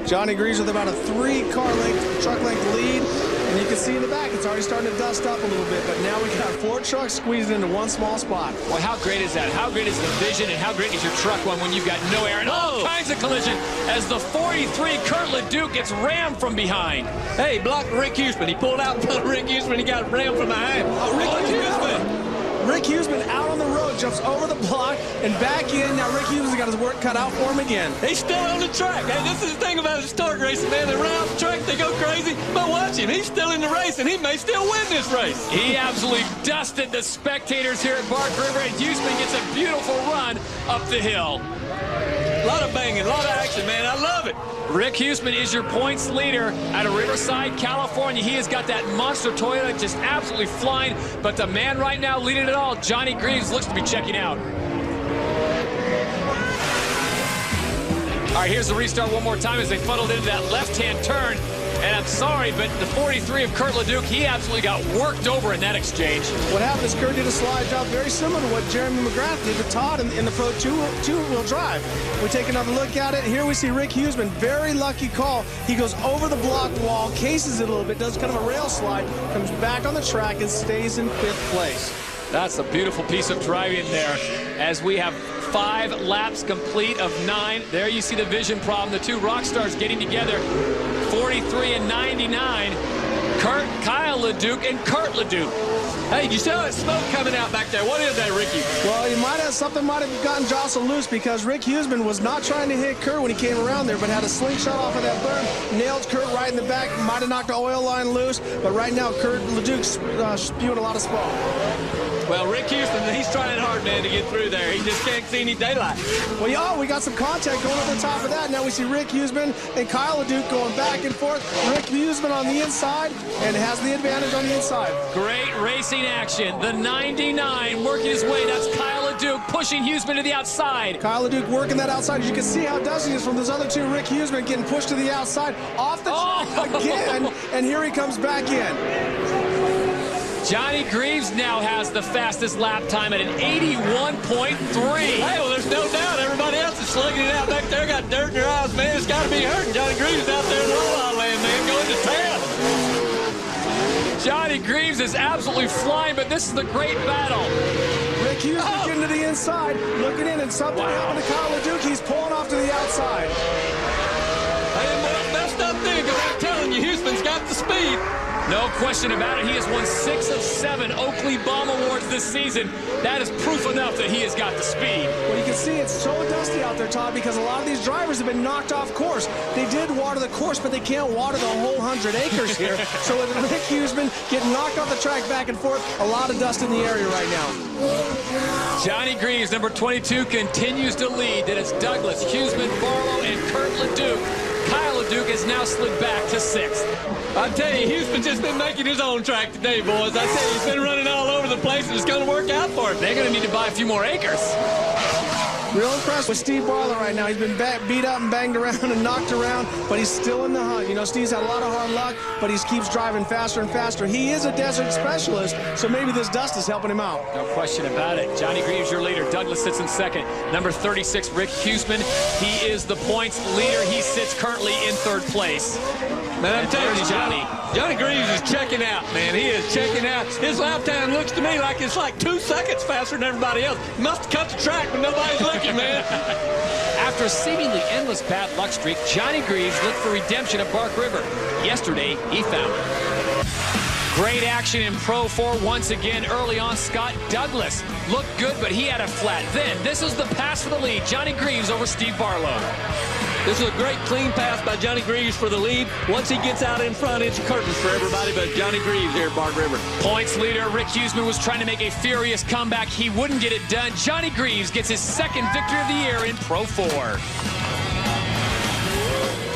Johnny Greaves with about a 3-car length, truck length lead. And you can see in the back, it's already starting to dust up a little bit, but now we got 4 trucks squeezed into one small spot. Well, how great is that? How great is the vision, and how great is your truck one when you've got no air and all kinds of collision as the 43 Kurt LeDuc gets rammed from behind. Hey, blocked Rick Huseman. He pulled out in front of Rick Huseman. He got rammed from behind. Rick Huseman out on the road, jumps over the block and back in. Now Rick Huseman's got his work cut out for him again. He's still on the track. Hey, this is the thing about this Torc racing, man. They run off the track, they go crazy, but watch him. He's still in the race, and he may still win this race. He absolutely dusted the spectators here at Bark River, and Huseman gets a beautiful run up the hill. A lot of banging, a lot of action, man. I love it. Rick Huseman is your points leader out of Riverside, California. He has got that monster Toyota just absolutely flying. But the man right now leading it all, Johnny Greaves, looks to be checking out. All right, here's the restart one more time as they funneled into that left-hand turn. And I'm sorry, but the 43 of Kurt LeDuc, he absolutely got worked over in that exchange. What happened is Kurt did a slide job very similar to what Jeremy McGrath did to Todd in the Pro 2-wheel drive. We take another look at it. Here we see Rick Huseman, very lucky call. He goes over the block wall, cases it a little bit, does kind of a rail slide, comes back on the track and stays in 5th place. That's a beautiful piece of driving there as we have 5 laps complete of 9. There you see the vision problem. The 2 rock stars getting together, 43 and 99. Kyle LeDuc and Kurt LeDuc. Hey, did you see all that smoke coming out back there? What is that, Ricky? Well, something might have gotten jostled loose because Rick Huseman was not trying to hit Kurt when he came around there, but had a slingshot off of that berm, nailed Kurt right in the back, might have knocked the oil line loose, but right now Kurt LeDuc's spewing a lot of smoke. Well, Rick Huseman, he's trying hard, man, to get through there. He just can't see any daylight. Well, we got some contact going over the top of that. Now we see Rick Huseman and Kyle LeDuc going back and forth. Rick Huseman on the inside and has the advantage on the inside. Great racing action. The 99 working his way. That's Kyle LeDuc pushing Huseman to the outside. Kyle LeDuc working that outside. As you can see how dusty he is from those other 2. Rick Huseman getting pushed to the outside. Off the track again. And here he comes back in. Johnny Greaves now has the fastest lap time at an 81.3. Hey, well, there's no doubt everybody else is slugging it out back there, got dirt in their eyes, man. It's got to be hurting. Johnny Greaves out there in the roll-out Johnny Greaves is absolutely flying, but this is the great battle. Rick Hughes getting to the inside, looking in, and something happened to Kyle LeDuc. He's pulling off to the outside. Hey, well, messed up there, because I'm telling you, Houston's got the speed. No question about it. He has won 6 of 7 Oakley Bomb Awards this season. That is proof enough that he has got the speed. Well, you can see it's so dusty out there, Todd, because a lot of these drivers have been knocked off course. They did water the course, but they can't water the whole 100 acres here. So with Rick Huseman getting knocked off the track back and forth, a lot of dust in the area right now. Johnny Greaves, number 22, continues to lead. Then it's Douglas, Huseman, Barlow, and Kurt LeDuc. Kyle LeDuc has now slid back to 6th. I tell you, Houston's just been making his own track today, boys. I tell you, he's been running all over the place, and it's going to work out for him. They're going to need to buy a few more acres. Real impressed with Steve Barlow right now. He's been beat up and banged around and knocked around, but he's still in the hunt. You know, Steve's had a lot of hard luck, but he keeps driving faster and faster. He is a desert specialist, so maybe this dust is helping him out. No question about it. Johnny Greaves, your leader. Douglas sits in 2nd. Number 36, Rick Huseman. He is the points leader. He sits currently in 3rd place. Man, I'm telling you, Johnny Greaves is checking out, man. He is checking out. His lap time looks to me like it's like 2 seconds faster than everybody else. Must have cut the track when nobody's looking, man. After a seemingly endless bad luck streak, Johnny Greaves looked for redemption at Bark River. Yesterday, he found it. Great action in Pro 4 once again early on. Scott Douglas looked good, but he had a flat. Then, this is the pass for the lead. Johnny Greaves over Steve Barlow. This is a great clean pass by Johnny Greaves for the lead. Once he gets out in front, it's curtains for everybody but Johnny Greaves here at Bark River. Points leader Rick Huseman was trying to make a furious comeback. He wouldn't get it done. Johnny Greaves gets his 2nd victory of the year in Pro 4.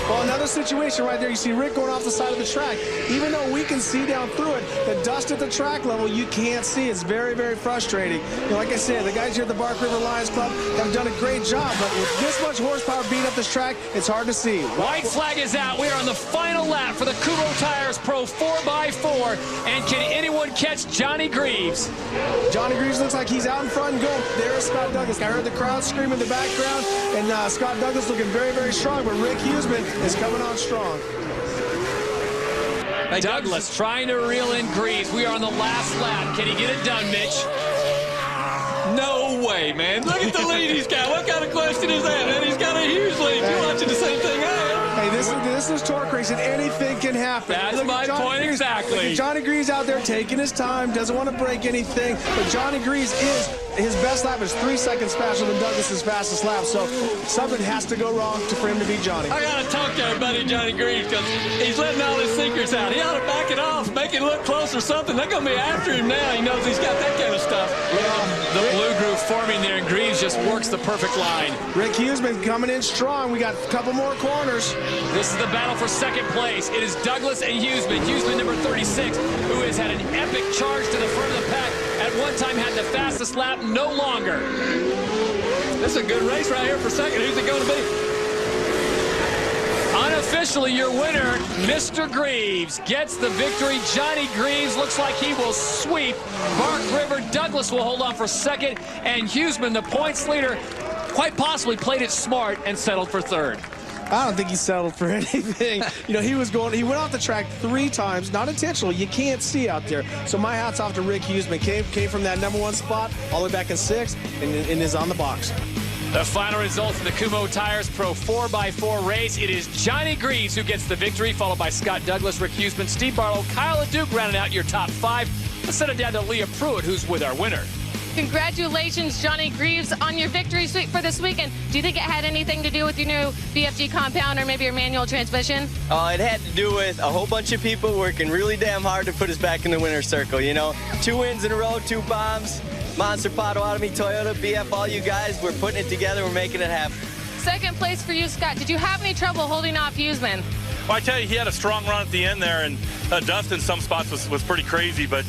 Well, another situation right there. You see Rick going off the side of the track. Even though we can see down through it, the dust at the track level, you can't see. It's very, very frustrating. You know, like I said, the guys here at the Bark River Lions Club have done a great job, but with this much horsepower beating up this track, it's hard to see. White flag is out. We are on the final lap for the Kumo Tires Pro 4x4. And can anyone catch Johnny Greaves? Johnny Greaves looks like he's out in front and go. There's Scott Douglas. I heard the crowd scream in the background, and Scott Douglas looking very, very strong, but Rick Huseman is coming on strong. Hey, Douglas trying to reel in Greaves. We are on the last lap. Can he get it done, Mitch? No way, man. Look at the lead he's got. What kind of question is that, man? He's got a huge lead. You're watching the same thing I am. Hey, this is Torc racing. Anything can happen. That's my point exactly. Johnny Greaves out there taking his time, doesn't want to break anything, but Johnny Greaves his best lap is 3 seconds faster than Douglas's fastest lap, so something has to go wrong for him to beat Johnny. I got to talk to everybody, Johnny Greaves, because he's letting all his secrets out. He ought to back it off, make it look close or something. They're going to be after him now. He knows he's got that kind of stuff. The blue groove forming there, and Greaves just works the perfect line. Rick Huseman coming in strong. We got a couple more corners. This is the battle for 2nd place. It is Douglas and Huseman. Huseman, number 36, who has had an epic charge to the front of the pack. At one time had the fastest lap, no longer. This is a good race right here for 2nd. Who's it going to be? Unofficially, your winner, Mr. Greaves, gets the victory. Johnny Greaves looks like he will sweep Bark River. Douglas will hold on for 2nd, and Huseman, the points leader, quite possibly played it smart and settled for 3rd. I don't think he settled for anything. You know, he went off the track 3 times, not intentional. You can't see out there. So my hat's off to Rick Huseman. Came from that #1 spot all the way back in 6th and is on the box. The final results of the Kumo Tires Pro 4x4 race. It is Johnny Greaves who gets the victory, followed by Scott Douglas, Rick Huseman, Steve Barlow, Kyle LeDuc rounding out your top 5. Let's send it down to Leah Pruitt, who's with our winner. Congratulations, Johnny Greaves, on your victory sweep for this weekend. Do you think it had anything to do with your new BFG compound or maybe your manual transmission? Oh, it had to do with a whole bunch of people working really damn hard to put us back in the winner's circle, you know? 2 wins in a row, 2 bombs. Monster Potawatomi, Toyota, BF, all you guys, we're putting it together, we're making it happen. 2nd place for you, Scott. Did you have any trouble holding off Huseman? Well, I tell you, he had a strong run at the end there, and dust in some spots was pretty crazy, but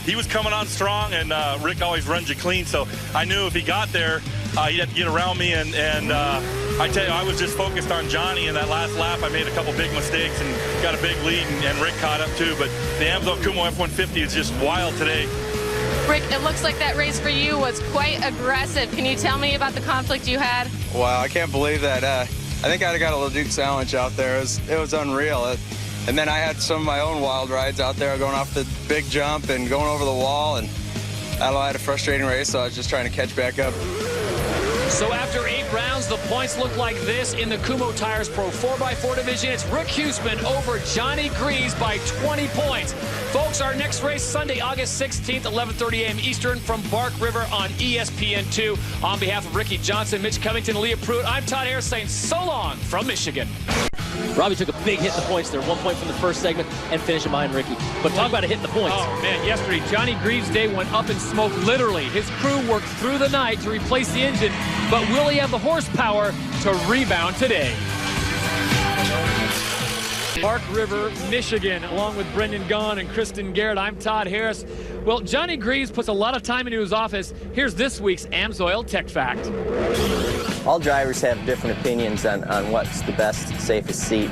he was coming on strong, and Rick always runs you clean, so I knew if he got there, he'd have to get around me, and I tell you, I was just focused on Johnny in that last lap. I made a couple big mistakes and got a big lead, and Rick caught up too, but the Amsoil Kumo F-150 is just wild today. Rick, it looks like that race for you was quite aggressive. Can you tell me about the conflict you had? Wow, I can't believe that. I think I'd have got a LeDuc sandwich out there. It was unreal. And then I had some of my own wild rides out there, going off the big jump and going over the wall. And I had a frustrating race, so I was just trying to catch back up. So after 8 rounds, the points look like this in the Kumho Tires Pro 4x4 division. It's Rick Huseman over Johnny Greaves by 20 points. Folks, our next race Sunday, August 16th, 11:30 a.m. Eastern from Bark River on ESPN2. On behalf of Ricky Johnson, Mitch Covington, and Leah Pruitt, I'm Todd Harris saying so long from Michigan. Robbie took a big hit in the points there. 1 point from the first segment and finishing behind Ricky. But talk about a hit in the points. Oh, man, yesterday, Johnny Greaves' day went up in smoke, literally. His crew worked through the night to replace the engine, but will he have the horsepower to rebound today? Bark River, Michigan, along with Brendan Gaughan and Kristen Garrett. I'm Todd Harris. Well, Johnny Greaves puts a lot of time into his office. Here's this week's AMSOIL Tech Fact. All drivers have different opinions on what's the best, safest seat.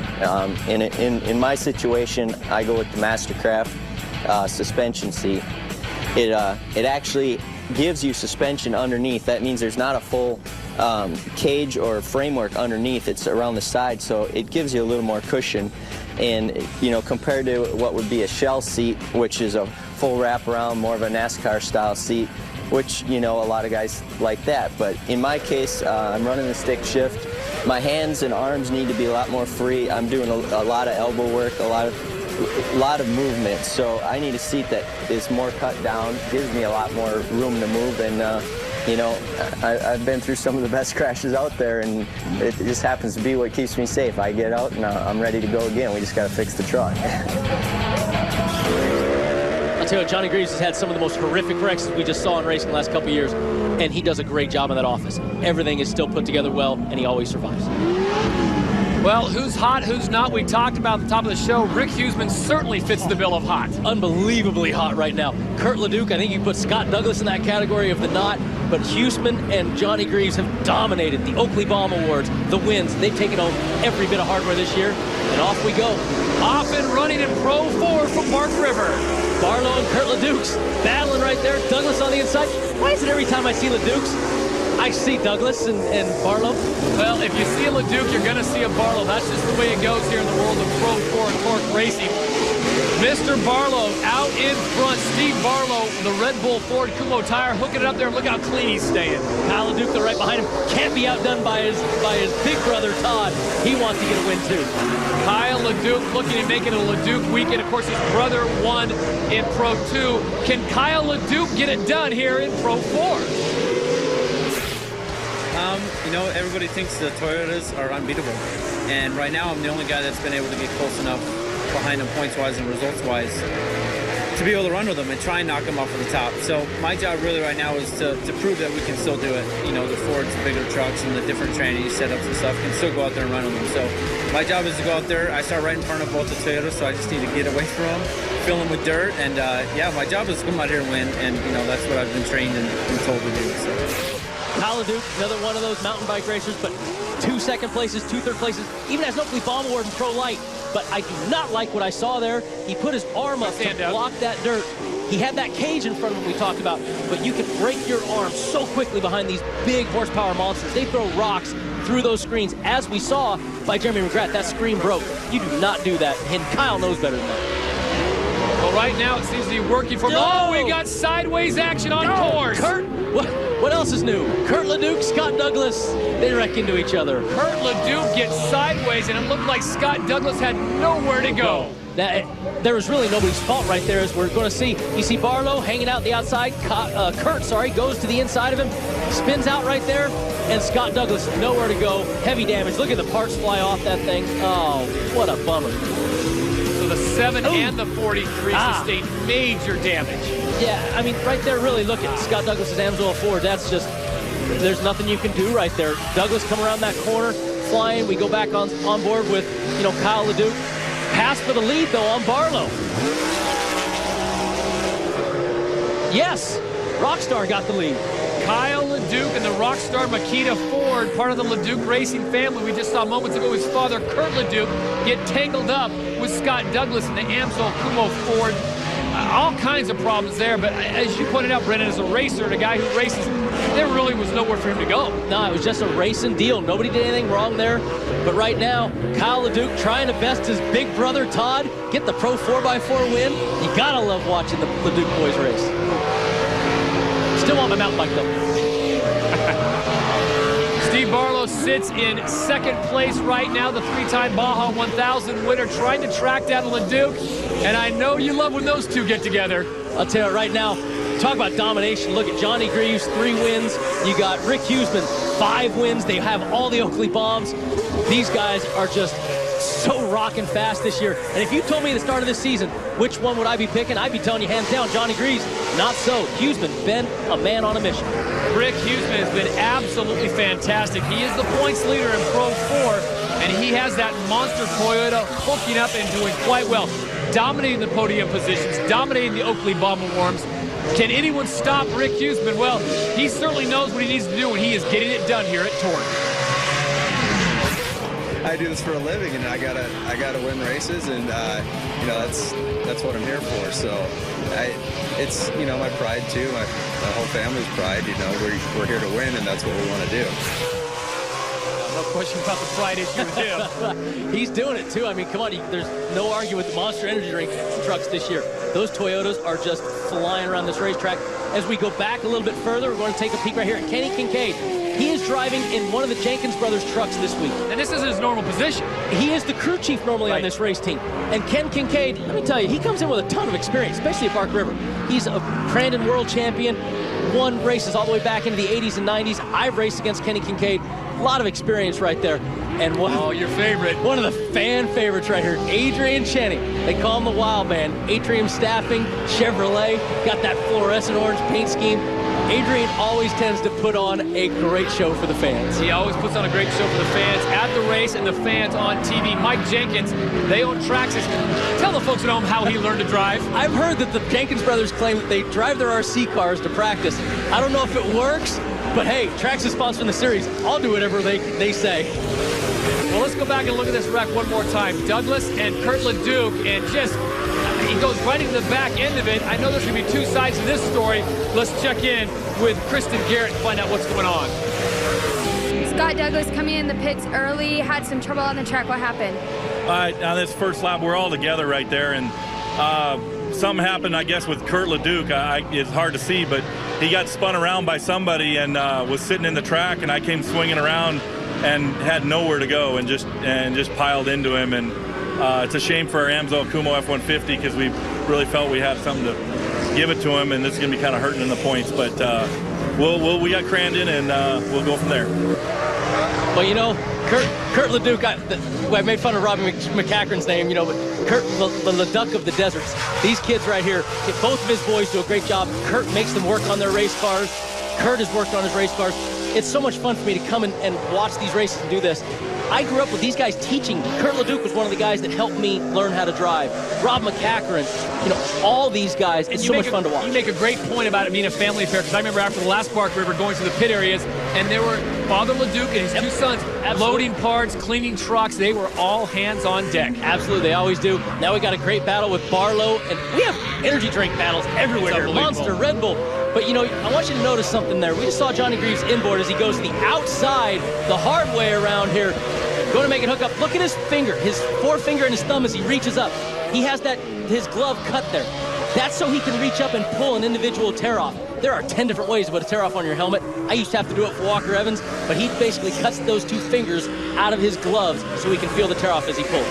In my situation, I go with the Mastercraft suspension seat. It actually gives you suspension underneath. That means there's not a full cage or framework underneath. It's around the side, so it gives you a little more cushion. And, you know, compared to what would be a shell seat, which is a full wraparound, more of a NASCAR style seat, which, you know, a lot of guys like that. But in my case, I'm running the stick shift. My hands and arms need to be a lot more free. I'm doing a lot of elbow work, a lot of movement. So I need a seat that is more cut down, gives me a lot more room to move. And, you know, I've been through some of the best crashes out there, and it just happens to be what keeps me safe. I get out and I'm ready to go again. We just got to fix the truck. I'll tell you what, Johnny Greaves has had some of the most horrific wrecks we just saw in racing the last couple of years, and he does a great job in that office. Everything is still put together well, and he always survives. Well, who's hot, who's not? We talked about at the top of the show. Rick Huseman certainly fits the bill of hot. Unbelievably hot right now. Kurt LeDuc, I think you put Scott Douglas in that category of the not, but Huseman and Johnny Greaves have dominated the Oakley Bomb Awards, the wins. They've taken home every bit of hardware this year, and off we go. Off and running in Pro 4 from Bark River. Barlow and Kurt LeDuc's battling right there. Douglas on the inside. Why is it every time I see LeDuc's, I see Douglas and Barlow? Well, if you see a LeDuc, you're going to see a Barlow. That's just the way it goes here in the world of Pro 4 and Torc racing. Mr. Barlow out in front. Steve Barlow, the Red Bull Ford Kumho tire, hooking it up there. Look how clean he's staying. Kyle LeDuc, right behind him, can't be outdone by his big brother, Todd. He wants to get a win, too. Kyle LeDuc looking at making a LeDuc weekend. Of course, his brother won in Pro 2. Can Kyle LeDuc get it done here in Pro 4? You know, everybody thinks the Toyotas are unbeatable. And right now, I'm the only guy that's been able to get close enough behind them points-wise and results-wise to be able to run with them and try and knock them off of the top. So my job really right now is to prove that we can still do it. You know, the Fords, the bigger trucks, and the different training setups and stuff can still go out there and run with them. So my job is to go out there. I start right in front of both the Toyotas, so I just need to get away from them, fill them with dirt, and yeah, my job is to come out here and win, and you know, that's what I've been trained and told to do. So. Kyle LeDuc, another one of those mountain bike racers, but 2 second places, 2 third places, even has an Oakley Bomb Award in Pro Light. But I do not like what I saw there. He put his arm up to block that dirt. He had that cage in front of him we talked about, but you can break your arm so quickly behind these big horsepower monsters. They throw rocks through those screens, as we saw by Jeremy McGrath. That screen broke. You do not do that, and Kyle knows better than that. Well, right now it seems to be working for him. Oh, we got sideways action on course. Kurt, what else is new? Kurt LeDuc, Scott Douglas, they wreck into each other. Kurt LeDuc gets sideways, and it looked like Scott Douglas had nowhere to go. There was really nobody's fault right there, as we're going to see. You see Barlow hanging out the outside. Kurt, goes to the inside of him, spins out right there, and Scott Douglas nowhere to go. Heavy damage. Look at the parts fly off that thing. Oh, what a bummer. So the 7 and the 43 sustained major damage. Yeah, I mean, right there, really look at Scott Douglas's AMSOIL Ford. That's just, there's nothing you can do right there. Douglas come around that corner, flying. We go back on board with, you know, Kyle LeDuc. Pass for the lead, though, on Barlow. Yes, Rockstar got the lead. Kyle LeDuc and the Rockstar Makita Ford, part of the LeDuc Racing family. We just saw moments ago his father, Kurt LeDuc, get tangled up with Scott Douglas in the AMSOIL Kumho Ford. all kinds of problems there. But as you pointed out, Brendan, as a racer and a guy who races, there really was nowhere for him to go. No, it was just a racing deal. Nobody did anything wrong there. But right now, Kyle LeDuc trying to best his big brother Todd get the Pro 4x4 win. You gotta love watching the LeDuc boys race. Still want my mountain bike though. Steve Barlow sits in second place right now, the three-time Baja 1000 winner, trying to track down LeDuc. And I know you love when those two get together. I'll tell you right now, talk about domination. Look at Johnny Greaves, 3 wins. You got Rick Huseman, 5 wins. They have all the Oakley bombs. These guys are just so rocking fast this year. And if you told me at the start of this season, which one would I be picking? I'd be telling you hands down, Johnny Greaves. Not so. Huseman, been a man on a mission. Rick Huseman has been absolutely fantastic. He is the points leader in Pro 4, and he has that monster Toyota hooking up and doing quite well. Dominating the podium positions, dominating the Oakley Bomb Awards. Can anyone stop Rick Huseman? Well, he certainly knows what he needs to do, and he is getting it done here at Torc. I do this for a living, and I gotta win races, and you know, that's what I'm here for. So it's, you know, my pride too, my whole family's pride. You know, we're here to win, and that's what we want to do. No question about the pride issue with him. He's doing it too. I mean, come on, there's no arguing with the Monster Energy Drink trucks this year. Those Toyotas are just flying around this racetrack. As we go back a little bit further, we're going to take a peek right here at Kenny Kincaid. He is driving in one of the Jenkins brothers trucks this week. And this isn't his normal position. He is the crew chief normally on this race team. And Ken Kincaid, let me tell you, he comes in with a ton of experience, especially at Park River. He's a Crandon world champion, won races all the way back into the 80s and 90s. I've raced against Kenny Kincaid. A lot of experience right there. And your favorite. One of the fan favorites right here, Adrian Cheney. They call him the Wild Man. Atrium Staffing, Chevrolet, got that fluorescent orange paint scheme. Adrian always tends to put on a great show for the fans. He always puts on a great show for the fans at the race and the fans on TV. Mike Jenkins, they own Traxxas. Tell the folks at home how he learned to drive. I've heard that the Jenkins brothers claim that they drive their RC cars to practice. I don't know if it works, but hey, Traxxas sponsoring the series. I'll do whatever they say. Well, let's go back and look at this wreck one more time. Douglas and Kurt LeDuc, and just, he goes right into the back end of it. I know there's going to be 2 sides to this story. Let's check in with Kristen Garrett and find out what's going on. Scott Douglas coming in the pits early, had some trouble on the track. What happened? On this first lap, we're all together right there, and something happened, I guess, with Kurt LeDuc. It's hard to see, but he got spun around by somebody and was sitting in the track, and I came swinging around and had nowhere to go and just piled into him. And it's a shame for our Amsoil Kumo F-150 because we really felt we had something to give it to him, and this is going to be kind of hurting in the points. But we got Crandon, and we'll go from there. Well, you know, Kurt LeDuc, I made fun of Robbie McCachran's name, you know, but Kurt, the LeDuc of the deserts. These kids right here, both of his boys do a great job. Kurt makes them work on their race cars. Kurt has worked on his race cars. It's so much fun for me to come and watch these races and do this. I grew up with these guys teaching. Kurt LeDuc was one of the guys that helped me learn how to drive. Rob McCachran, you know, all these guys. It's so much fun to watch. You make a great point about it being a family affair, because I remember after the last Park River going to the pit areas, and there were Father LeDuc and his 2 sons loading parts, cleaning trucks. They were all hands on deck. Absolutely, they always do. Now we got a great battle with Barlow, and we have energy drink battles everywhere here. Monster, Red Bull. But, you know, I want you to notice something there. We just saw Johnny Greaves inboard as he goes to the outside, the hard way around here. Going to make it hook up. Look at his finger, his forefinger and his thumb as he reaches up. He has his glove cut there. That's so he can reach up and pull an individual tear off. There are 10 different ways to put a tear off on your helmet. I used to have to do it for Walker Evans, but he basically cuts those 2 fingers out of his gloves so he can feel the tear off as he pulls.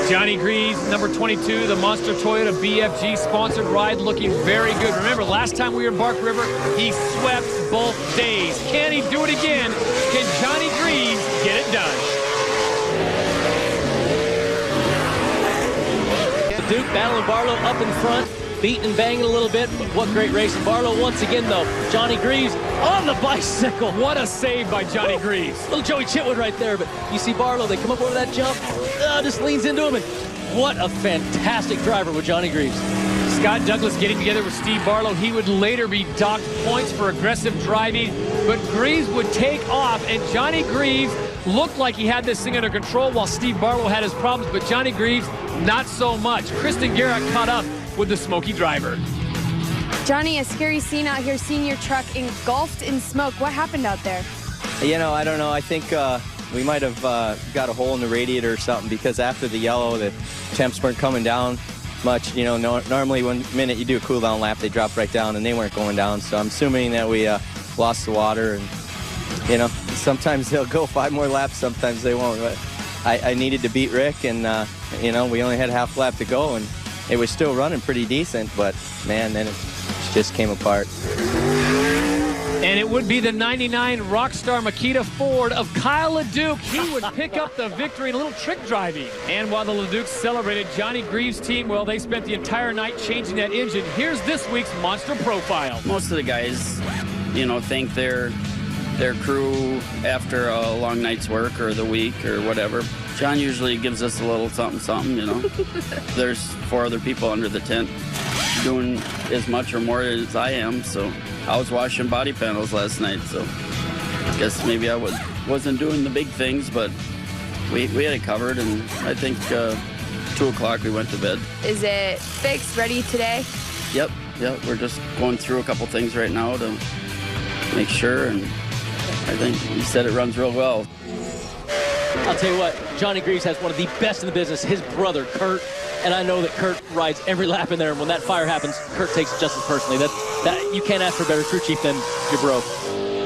Johnny Greaves, number 22, the Monster Toyota BFG sponsored ride, looking very good. Remember, last time we were in Park River, he swept both days. Can he do it again? Can Johnny Greaves get it done? Duke battling Barlow up in front, beating and banging a little bit, but what great racing. Barlow once again, though. Johnny Greaves on the bicycle. What a save by Johnny Greaves. Little Joey Chitwood right there, but you see Barlow, they come up over that jump, just leans into him, and what a fantastic driver with Johnny Greaves. Scott Douglas getting together with Steve Barlow. He would later be docked points for aggressive driving, but Greaves would take off, and Johnny Greaves looked like he had this thing under control while Steve Barlow had his problems, but Johnny Greaves, not so much. Kristen Garrett caught up with the smoky driver. Johnny, a scary scene out here, seeing your truck engulfed in smoke. What happened out there? You know, I don't know. I think we might have got a hole in the radiator or something, because after the yellow, the temps weren't coming down much. You know, normally one minute you do a cool down lap, they drop right down, and they weren't going down. So I'm assuming that we lost the water, and, you know, sometimes they'll go 5 more laps, sometimes they won't. But I needed to beat Rick, and, you know, we only had half lap to go, and it was still running pretty decent, but, man, then it just came apart. And it would be the 99 Rockstar Makita Ford of Kyle LeDuc. He would pick up the victory in a little trick driving. And while the LeDucs celebrated, Johnny Greaves' team, well, they spent the entire night changing that engine. Here's this week's Monster Profile. Most of the guys, you know, thank their crew after a long night's work or the week or whatever. John usually gives us a little something, you know. There's 4 other people under the tent doing as much or more as I am, so I was washing body panels last night, so I guess maybe I wasn't doing the big things, but we had it covered, and I think 2 o'clock we went to bed. Is it fixed, ready today? Yep, we're just going through a couple things right now to make sure, and I think he said it runs real well. I'll tell you what, Johnny Greaves has one of the best in the business, his brother, Kurt. And I know that Kurt rides every lap in there, and when that fire happens, Kurt takes it just as personally. That you can't ask for a better crew chief than your bro.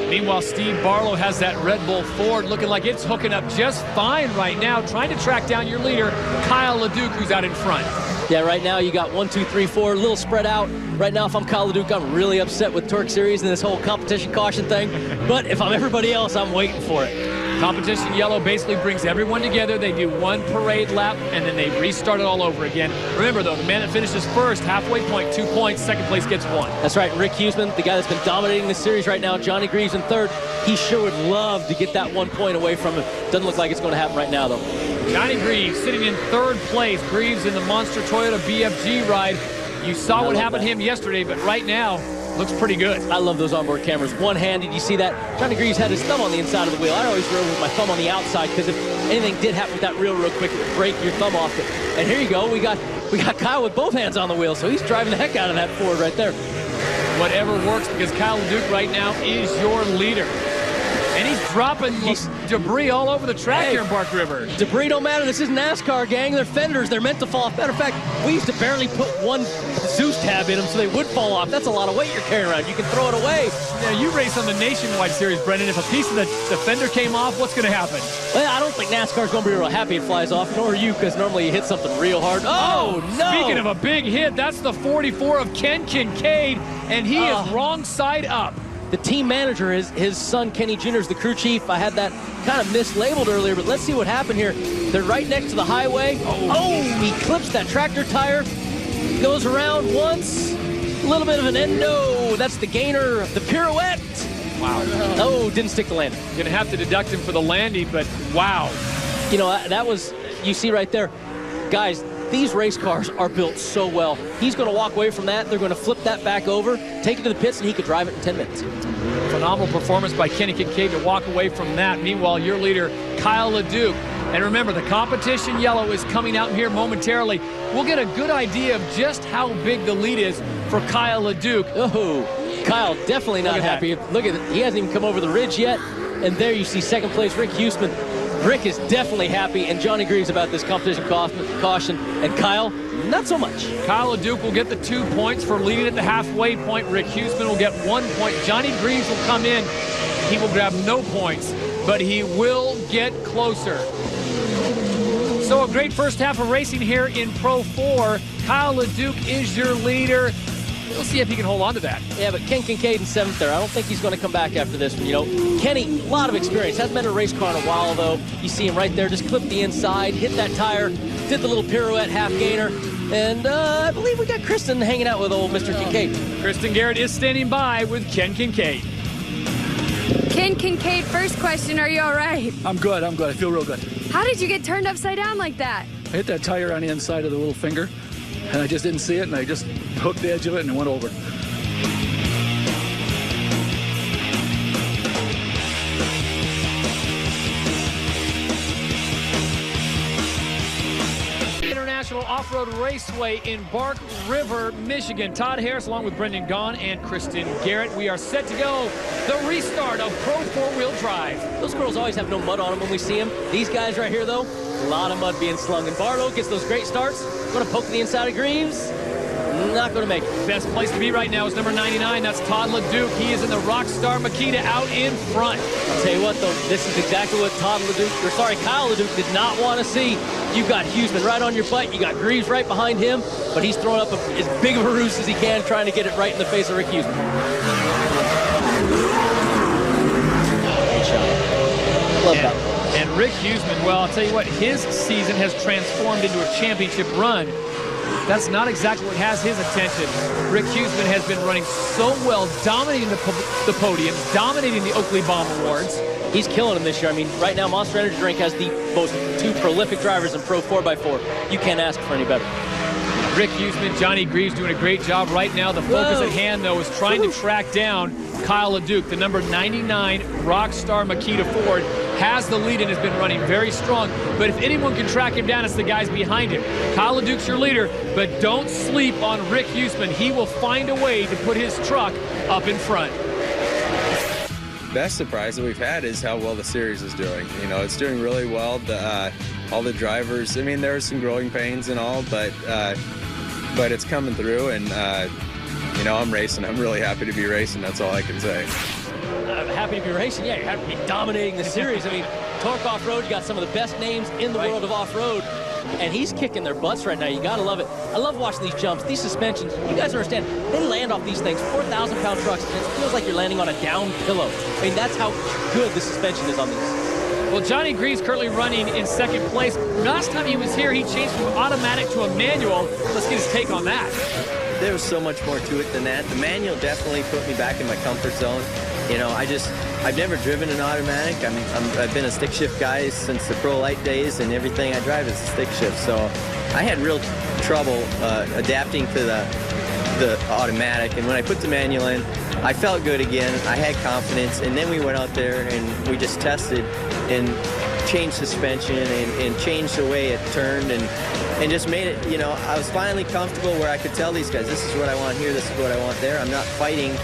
Meanwhile, Steve Barlow has that Red Bull Ford looking like it's hooking up just fine right now, trying to track down your leader, Kyle LeDuc, who's out in front. Yeah, right now you got 1, 2, 3, 4, a little spread out. Right now, if I'm Kyle LeDuc, I'm really upset with Torc Series and this whole competition caution thing. But if I'm everybody else, I'm waiting for it. Competition yellow basically brings everyone together. They do 1 parade lap, and then they restart it all over again. Remember, though, the man that finishes first, halfway point, 2 points. Second place gets 1. That's right. Rick Huseman, the guy that's been dominating this series right now, Johnny Greaves in 3rd. He sure would love to get that 1 point away from him. Doesn't look like it's going to happen right now, though. Johnny Greaves sitting in 3rd place. Greaves in the Monster Toyota BFG ride. You saw what happened to him yesterday, but right now, looks pretty good. I love those onboard cameras. One-handed, you see that? Johnny Greaves had his thumb on the inside of the wheel. I always rode with my thumb on the outside, because if anything did happen with that real quick, it would break your thumb off. And here you go. We got Kyle with both hands on the wheel, so he's driving the heck out of that Ford right there. Whatever works, because Kyle LeDuc right now is your leader. And he's dropping debris all over the track here in Bark River. Debris don't matter. This is NASCAR, gang. They're fenders. They're meant to fall off. Matter of fact, we used to barely put 1 Zeus tab in them so they would fall off. That's a lot of weight you're carrying around. You can throw it away. Now, you race on the Nationwide Series, Brendan. If a piece of the fender came off, what's going to happen? Well, I don't think NASCAR's going to be real happy it flies off, nor are you, because normally you hit something real hard. Oh, no! Speaking of a big hit, that's the 44 of Ken Kincaid, and he is wrong side up. The team manager, his son Kenny Jr. is the crew chief. I had that kind of mislabeled earlier, but let's see what happened here. They're right next to the highway. Oh, he clips that tractor tire, goes around once, a little bit of an endo. That's the gainer, the pirouette. Wow. Oh, didn't stick the landing. Gonna have to deduct him for the landing, but wow. You know, that was, you see right there, guys, these race cars are built so well. He's going to walk away from that. They're going to flip that back over, take it to the pits, and he could drive it in 10 minutes. Phenomenal performance by Kenny Kincaid to walk away from that. Meanwhile, your leader, Kyle LeDuc. And remember, the competition yellow is coming out here momentarily. We'll get a good idea of just how big the lead is for Kyle LeDuc. Oh, Kyle definitely not happy. Look at it. He hasn't even come over the ridge yet. And there you see second place, Rick Huseman. Rick is definitely happy, and Johnny Greaves about this competition caution, and Kyle, not so much. Kyle LeDuc will get the 2 points for leading at the halfway point. Rick Huseman will get 1 point. Johnny Greaves will come in. He will grab no points, but he will get closer. So a great first half of racing here in Pro 4. Kyle LeDuc is your leader. We'll see if he can hold on to that. Yeah, but Ken Kincaid in 7th there. I don't think he's going to come back after this one. You know, Kenny, a lot of experience. Hasn't been in a race car in a while, though. You see him right there. Just clipped the inside, hit that tire, did the little pirouette half gainer. And I believe we got Kristen hanging out with old Mr. Kincaid. Kristen Garrett is standing by with Ken Kincaid. Ken Kincaid, first question, are you all right? I'm good. I feel real good. How did you get turned upside down like that? I hit that tire on the inside of the little finger, and I just didn't see it, and I just hooked the edge of it, and it went over. International Off-Road Raceway in Bark River, Michigan. Todd Harris along with Brendan Gaughan and Kristen Garrett. We are set to go. The restart of Pro 4-Wheel Drive. Those girls always have no mud on them when we see them. These guys right here, though, a lot of mud being slung. And Barlow gets those great starts. Going to poke the inside of Greaves. Not going to make it. Best place to be right now is number 99. That's Todd LeDuc. He is in the Rockstar Makita out in front. I'll tell you what, though, this is exactly what Kyle LeDuc did not want to see. You've got Huseman right on your butt. You got Greaves right behind him, but he's throwing up as big of a roost as he can, trying to get it right in the face of Rick Huseman. Great shot. Love that. And Rick Huseman, well, I'll tell you what, his season has transformed into a championship run. That's not exactly what has his attention. Rick Huseman has been running so well, dominating the podium, dominating the Oakley Bomb Awards. He's killing them this year. I mean, right now, Monster Energy Drink has the most 2 prolific drivers in Pro 4x4. You can't ask for any better. Rick Huseman, Johnny Greaves doing a great job right now. The focus at hand, though, is trying to track down Kyle LeDuc. The number 99 Rockstar Makita Ford has the lead and has been running very strong. But if anyone can track him down, it's the guys behind him. Kyle LeDuc's your leader, but don't sleep on Rick Huseman. He will find a way to put his truck up in front. Best surprise that we've had is how well the series is doing. You know, it's doing really well. All the drivers, I mean, there's some growing pains and all, but it's coming through, and you know, I'm racing. I'm really happy to be racing. That's all I can say. I'm happy to be racing. Yeah, you're happy to be dominating the series. I mean, Torc Off-Road, you got some of the best names in the world of off-road, and he's kicking their butts right now. You gotta love it. I love watching these jumps, these suspensions. You guys understand, they land off these things, 4,000-pound trucks, and it feels like you're landing on a down pillow. I mean, that's how good the suspension is on these. Well, Johnny Greaves currently running in second place. Last time he was here, he changed from automatic to a manual. Let's get his take on that. There was so much more to it than that. The manual definitely put me back in my comfort zone. You know, I've never driven an automatic. I've been a stick shift guy since the Pro Light days, and everything I drive is a stick shift. So I had real trouble adapting to the automatic, and when I put the manual in, I felt good again. I had confidence, and then we went out there and we just tested and changed suspension and changed the way it turned and just made it, you know, I was finally comfortable where I could tell these guys, this is what I want here, this is what I want there. I'm not fighting,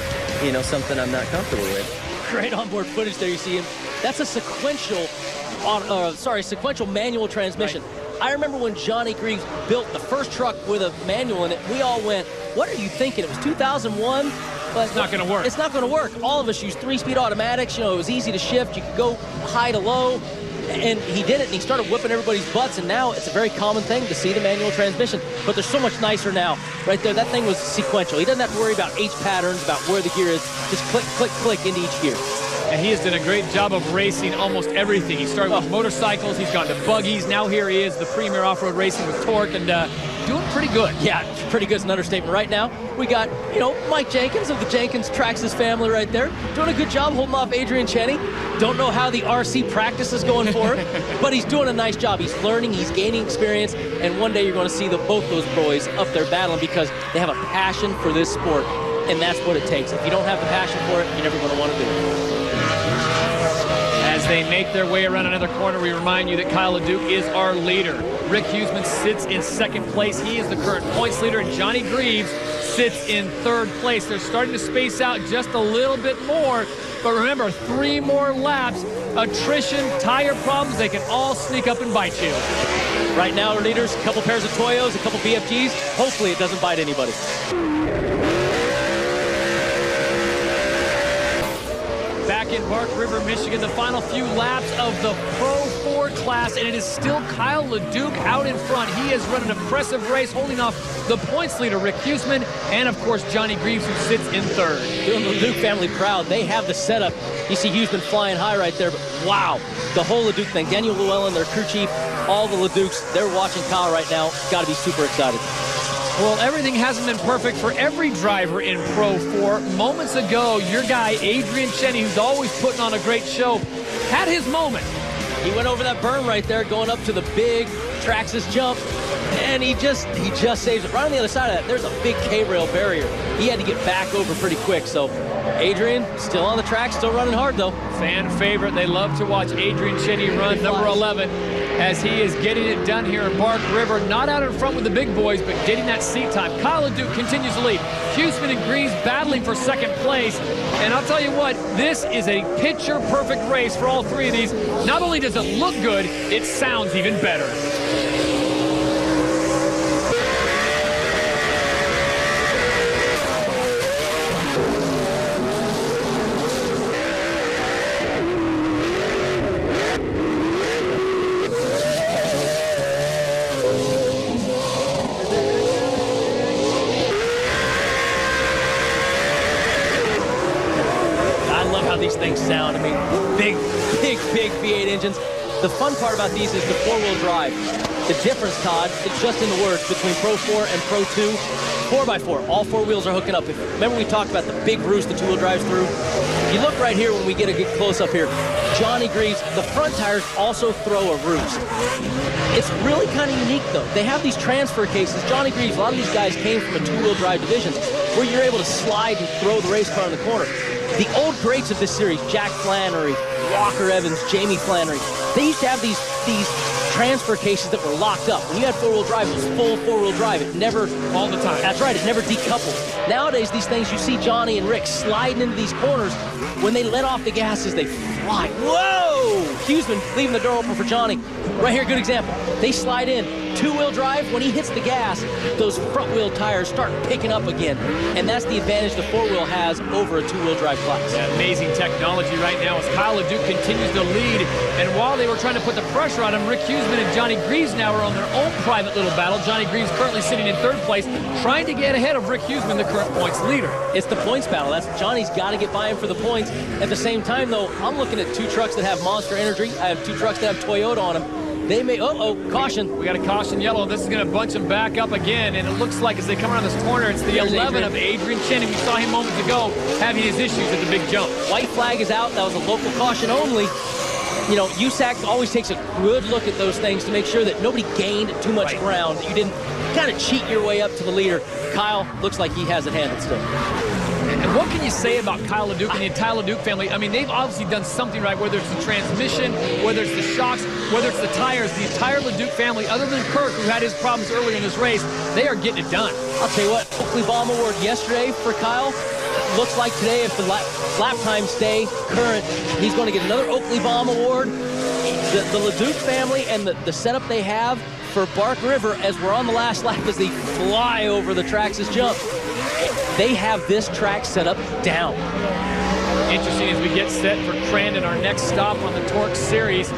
you know, something I'm not comfortable with. Great onboard footage there you see him. That's a sequential manual transmission. Right. I remember when Johnny Greaves built the first truck with a manual in it, we all went, what are you thinking? It was 2001. But it's not going to work. It's not going to work. All of us use 3-speed automatics. You know, it was easy to shift. You could go high to low. And he did it, and he started whipping everybody's butts, and now it's a very common thing to see the manual transmission. But they're so much nicer now. Right there, that thing was sequential. He doesn't have to worry about H patterns, about where the gear is. Just click, click, click into each gear. And he has done a great job of racing almost everything. He started with motorcycles, he's gone to buggies. Now here he is, the premier off-road racing with Torc, and doing pretty good. Yeah, pretty good is an understatement. Right now, we got, you know, Mike Jenkins of the Jenkins Traxxas family right there, doing a good job holding off Adrian Cheney. Don't know how the RC practice is going for him, but he's doing a nice job. He's learning, he's gaining experience, and one day you're going to see both those boys up there battling because they have a passion for this sport, and that's what it takes. If you don't have the passion for it, you're never going to want to do it. As they make their way around another corner, we remind you that Kyle LeDuc is our leader. Rick Huseman sits in second place. He is the current points leader, and Johnny Greaves sits in third place. They're starting to space out just a little bit more, but remember, 3 more laps, attrition, tire problems, they can all sneak up and bite you. Right now, our leaders, a couple pairs of Toyos, a couple BFGs. Hopefully it doesn't bite anybody. Back in Bark River, Michigan, the final few laps of the Pro 4 class, and it is still Kyle LeDuc out in front. He has run an impressive race, holding off the points leader, Rick Huseman, and of course, Johnny Greaves, who sits in third. Doing the LeDuc family proud. They have the setup. You see Huseman flying high right there, but wow, the whole LeDuc thing. Daniel Llewellyn, their crew chief, all the LeDucs, they're watching Kyle right now. Got to be super excited. Well, everything hasn't been perfect for every driver in Pro 4. Moments ago, your guy, Adrian Cheney, who's always putting on a great show, had his moment. He went over that berm right there, going up to the big Traxxas jump, and he just saves it. Right on the other side of that, there's a big K-rail barrier. He had to get back over pretty quick, so Adrian still on the track, still running hard, though. Fan favorite. They love to watch Adrian Cheney run, number 11. as he is getting it done here in Bark River. Not out in front with the big boys, but getting that seat time. Kyle LeDuc continues to lead. Huseman and Greaves battling for second place. And I'll tell you what, this is a picture-perfect race for all three of these. Not only does it look good, it sounds even better. These things sound. I mean, big V8 engines. The fun part about these is the four-wheel drive. The difference, Todd, it's just in the words between Pro 4 and Pro 2. 4x4, all four wheels are hooking up. Remember we talked about the big roost the two-wheel drives through? You look right here when we get a good close-up here. Johnny Greaves, the front tires also throw a roost. It's really kind of unique, though. They have these transfer cases. Johnny Greaves, a lot of these guys came from a two-wheel drive division where you're able to slide and throw the race car in the corner. The old greats of this series, Jack Flannery, Walker Evans, Jamie Flannery, they used to have these transfer cases that were locked up. When you had four-wheel drive, it was full four-wheel drive. It never... all the time. That's right. It never decoupled. Nowadays, these things, you see Johnny and Rick sliding into these corners. When they let off the gases, they fly. Whoa! Huseman leaving the door open for Johnny. Right here, good example. They slide in. Two-wheel drive, when he hits the gas, those front-wheel tires start picking up again. And that's the advantage the four-wheel has over a two-wheel drive class. Yeah, amazing technology right now as Kyle LeDuc continues to lead. And while they were trying to put the pressure on him, Rick Huseman and Johnny Greaves now are on their own private little battle. Johnny Greaves currently sitting in third place, trying to get ahead of Rick Huseman, the current points leader. It's the points battle. That's Johnny's got to get by him for the points. At the same time, though, I'm looking at two trucks that have Monster Energy. I have two trucks that have Toyota on them. They may, caution. We got a caution yellow. This is going to bunch them back up again, and it looks like as they come around this corner, it's the 11 of Adrian Chen, and we saw him moments ago having his issues at the big jump. White flag is out. That was a local caution only. You know, USAC always takes a good look at those things to make sure that nobody gained too much ground, that you didn't kind of cheat your way up to the leader. Kyle looks like he has it handled still. And what can you say about Kyle LeDuc and the entire LeDuc family? I mean, they've obviously done something right, whether it's the transmission, whether it's the shocks, whether it's the tires. The entire LeDuc family, other than Kirk, who had his problems earlier in this race, they are getting it done. I'll tell you what, Oakley Bomb Award yesterday for Kyle. Looks like today, if the lap times stay current, he's going to get another Oakley Bomb Award. The LeDuc family and the setup they have for Bark River as we're on the last lap as they fly over the Traxxas jump. They have this track set up down. Interesting as we get set for Crandon, our next stop on the Torc series.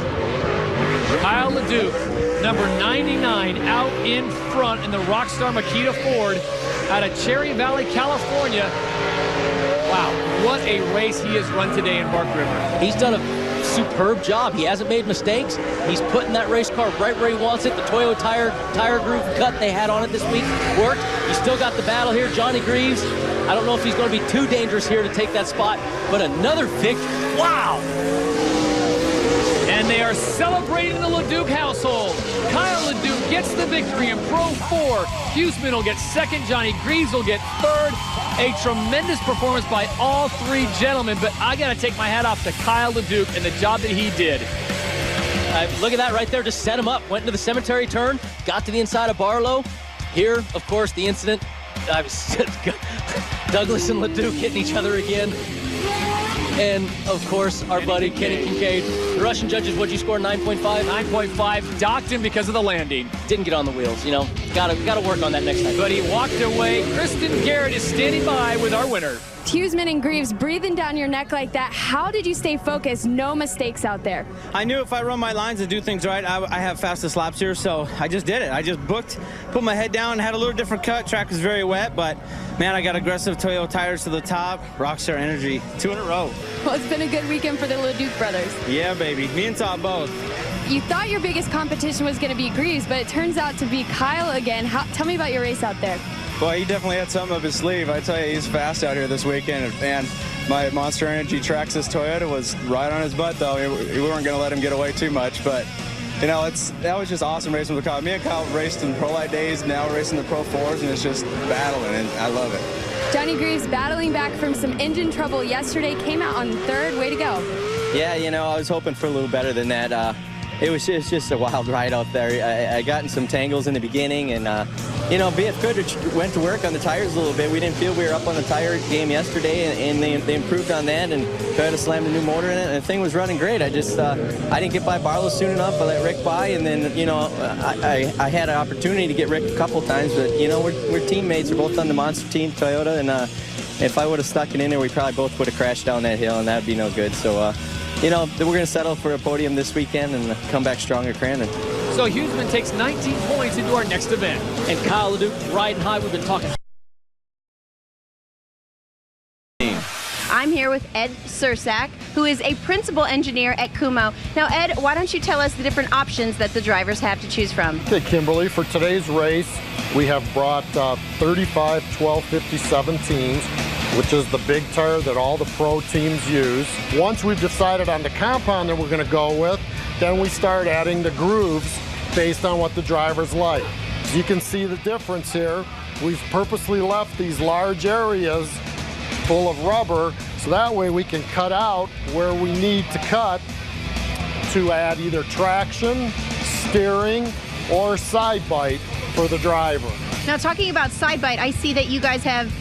Kyle LeDuc, number 99, out in front in the Rockstar Makita Ford out of Cherry Valley, California. Wow, what a race he has run today in Bark River. He's done a superb job. He hasn't made mistakes. He's putting that race car right where he wants it. The Toyo tire groove cut they had on it this week worked. You still got the battle here. Johnny Greaves, I don't know if he's going to be too dangerous here to take that spot, but another victory. Wow! And they are celebrating the LeDuc household. Kyle LeDuc gets the victory in Pro 4. Huseman will get second. Johnny Greaves will get third. A tremendous performance by all three gentlemen, but I got to take my hat off to Kyle LeDuc and the job that he did. Look at that right there, just set him up. Went into the cemetery turn, got to the inside of Barlow. Here, of course, the incident. Douglas and LeDuc hitting each other again. And, of course, our buddy Kenny Kincaid. The Russian judges, what'd you score, 9.5? 9.5, docked him because of the landing. Didn't get on the wheels, you know. Gotta work on that next time. But he walked away. Kristen Garrett is standing by with our winner. Huseman and Greaves breathing down your neck like that. How did you stay focused? No mistakes out there. I knew if I run my lines and do things right, I have fastest laps here, so I just did it. I just booked, put my head down, had a little different cut. Track was very wet, but man, I got aggressive Toyo tires to the top. Rockstar Energy, 2 in a row. Well, it's been a good weekend for the LeDuc brothers. Yeah, baby. Me and Todd both. You thought your biggest competition was going to be Greaves, but it turns out to be Kyle again. Tell me about your race out there. Boy, he definitely had something up his sleeve. I tell you, he's fast out here this weekend. And my Monster Energy Traxxas Toyota was right on his butt, though. We weren't going to let him get away too much. But, you know, that was just awesome racing with Kyle. Me and Kyle raced in Pro Light days, now racing the Pro 4s, and it's just battling, and I love it. Johnny Greaves battling back from some engine trouble yesterday, came out on third. Way to go. Yeah, you know, I was hoping for a little better than that. it's just a wild ride out there. I got in some tangles in the beginning, and BF Goodrich went to work on the tires a little bit. We didn't feel we were up on the tire game yesterday, and they improved on that and tried to slam the new motor in it, and the thing was running great. I didn't get by Barlow soon enough. I let Rick by, and then I had an opportunity to get Rick a couple times, but we're teammates. We're both on the Monster Team Toyota, and if I would have stuck it in there, we probably both would have crashed down that hill, and that'd be no good. So we're going to settle for a podium this weekend and come back strong at Crandon. So Huseman takes 19 points into our next event. And Kyle LeDuc riding high. We've been talking. I'm here with Ed Sursak, who is a principal engineer at Kumho. Now, Ed, why don't you tell us the different options that the drivers have to choose from? Okay, Kimberly, for today's race, we have brought 35 1250 17s, which is the big tire that all the pro teams use. Once we've decided on the compound that we're going to go with, then we start adding the grooves based on what the drivers like. As you can see the difference here. We've purposely left these large areas full of rubber so that way we can cut out where we need to cut to add either traction, steering, or side bite for the driver. Now, talking about side bite, I see that you guys have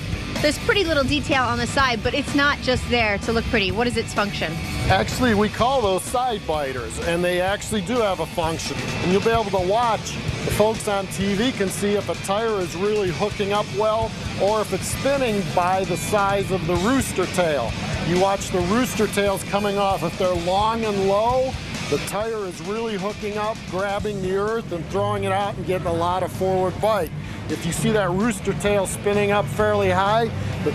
this pretty little detail on the side, but it's not just there to look pretty. What is its function? Actually, we call those side biters, and they actually do have a function. And you'll be able to watch. The folks on TV can see if a tire is really hooking up well or if it's spinning by the size of the rooster tail. You watch the rooster tails coming off. If they're long and low, the tire is really hooking up, grabbing the earth and throwing it out and getting a lot of forward bite. If you see that rooster tail spinning up fairly high, the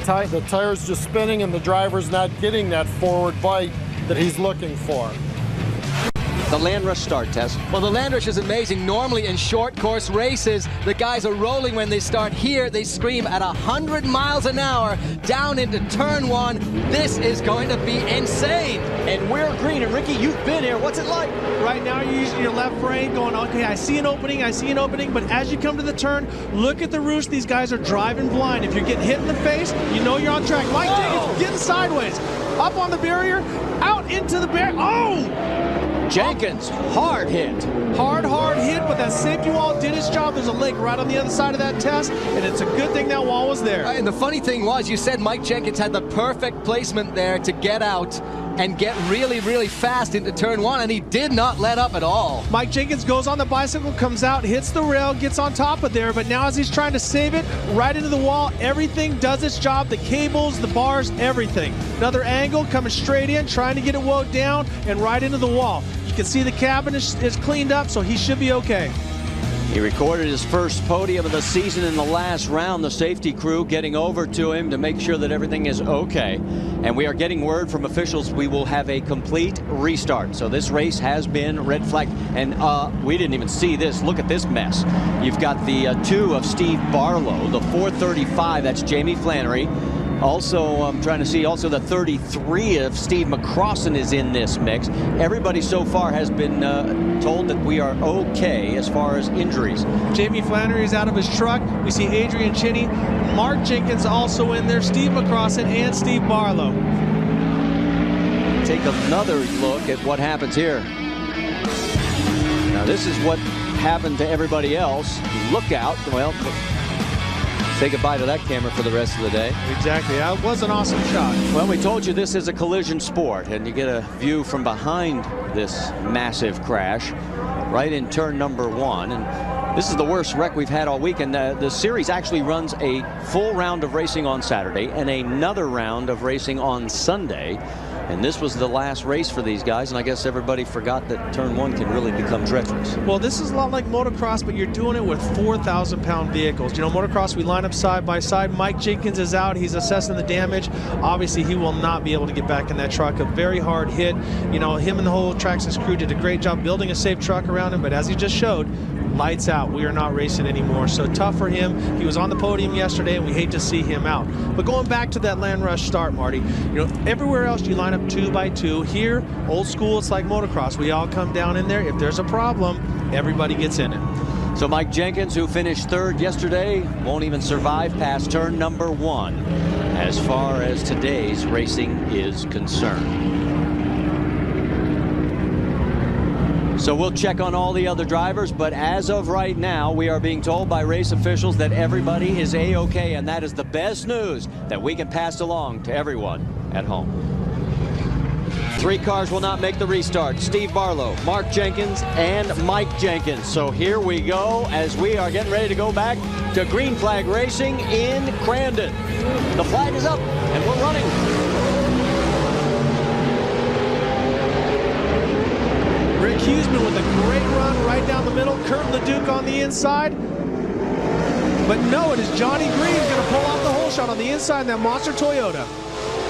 tire's just spinning and the driver's not getting that forward bite that he's looking for. The Land Rush start test. Well, the Land Rush is amazing. Normally in short course races, the guys are rolling when they start. Here, they scream at 100 miles an hour down into turn one. This is going to be insane. And we're green. And Ricky, you've been here. What's it like? Right now, you're using your left brain going, okay, I see an opening, but as you come to the turn, look at the roost. These guys are driving blind. If you're getting hit in the face, you know you're on track. Mike Jenkins getting sideways. Up on the barrier, out into the barrier. Oh! Jenkins, hard hit. Hard hit, but that safety wall did its job. There's a lake right on the other side of that test, and it's a good thing that wall was there. And the funny thing was, you said Mike Jenkins had the perfect placement there to get out and get really, really fast into turn one, and he did not let up at all. Mike Jenkins goes on the bicycle, comes out, hits the rail, gets on top of there, but now as he's trying to save it, right into the wall, everything does its job, the cables, the bars, everything. Another angle coming straight in, trying to get it wound down, and right into the wall. You can see the cabin is cleaned up, so he should be okay. He recorded his first podium of the season in the last round. The safety crew getting over to him to make sure that everything is okay. And we are getting word from officials we will have a complete restart. So this race has been red flagged. And we didn't even see this. Look at this mess. You've got the 2 of Steve Barlow, the 435, that's Jamie Flannery. Also, I'm trying to see also the 33 of Steve McCrossan is in this mix. Everybody so far has been told that we are okay as far as injuries. Jamie Flannery is out of his truck. We see Adrian Chinney, Mark Jenkins also in there, Steve McCrossan, and Steve Barlow. Take another look at what happens here. Now this is what happened to everybody else. Look out. Well, say goodbye to that camera for the rest of the day. Exactly. That was an awesome shot. Well, we told you this is a collision sport, and you get a view from behind this massive crash right in turn number 1. And this is the worst wreck we've had all week. And the series actually runs a full round of racing on Saturday and another round of racing on Sunday. And this was the last race for these guys, and I guess everybody forgot that turn 1 can really become treacherous. Well, this is a lot like motocross, but you're doing it with 4,000-pound vehicles. You know, motocross, we line up side by side. Mike Jenkins is out. He's assessing the damage. Obviously, he will not be able to get back in that truck. A very hard hit. You know, him and the whole Traxxas crew did a great job building a safe truck around him, but as he just showed, lights out. We are not racing anymore. So tough for him. He was on the podium yesterday, and we hate to see him out. But going back to that Land Rush start, Marty, you know, everywhere else you line up 2 by 2. Here, old school, it's like motocross. We all come down in there. If there's a problem, everybody gets in it. So Mike Jenkins, who finished 3rd yesterday, won't even survive past turn number 1 as far as today's racing is concerned. So we'll check on all the other drivers, but as of right now, we are being told by race officials that everybody is A-OK, and that is the best news that we can pass along to everyone at home. 3 cars will not make the restart. Steve Barlow, Mark Jenkins, and Mike Jenkins. So here we go as we are getting ready to go back to green flag racing in Crandon. The flag is up, and we're running. Rick Huseman with a great run right down the middle. Kurt LeDuc on the inside. But no, it is Johnny Greaves going to pull off the whole shot on the inside in that monster Toyota.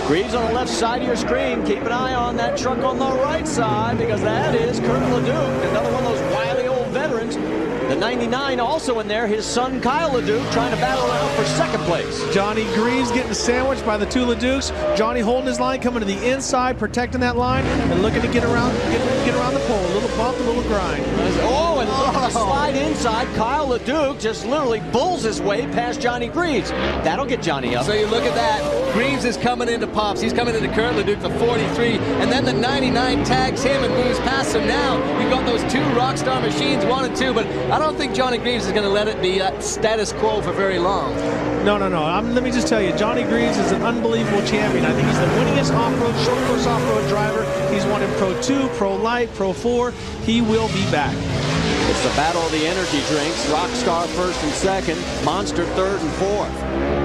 Greaves on the left side of your screen. Keep an eye on that truck on the right side because that is Kurt LeDuc, another one of those wily old veterans. The 99 also in there, his son Kyle LeDuc trying to battle around for second place. Johnny Greaves getting sandwiched by the 2 LeDucs. Johnny holding his line, coming to the inside, protecting that line, and looking to get around the pole. A little bump, a little grind. Oh, and look at the slide inside. Kyle LeDuc just literally bulls his way past Johnny Greaves. That'll get Johnny up. So you look at that. Greaves is coming into Pops. He's coming into Kurt LeDuc for 43, and then the 99 tags him and moves past him. Now you've got those 2 Rockstar machines, 1 and 2, but I don't think Johnny Greaves is going to let it be status quo for very long. No. Let me just tell you, Johnny Greaves is an unbelievable champion. I think he's the winningest off-road, short course off-road driver. He's won in Pro 2, Pro Light, Pro 4. He will be back. It's the battle of the energy drinks. Rockstar first and second, Monster third and fourth.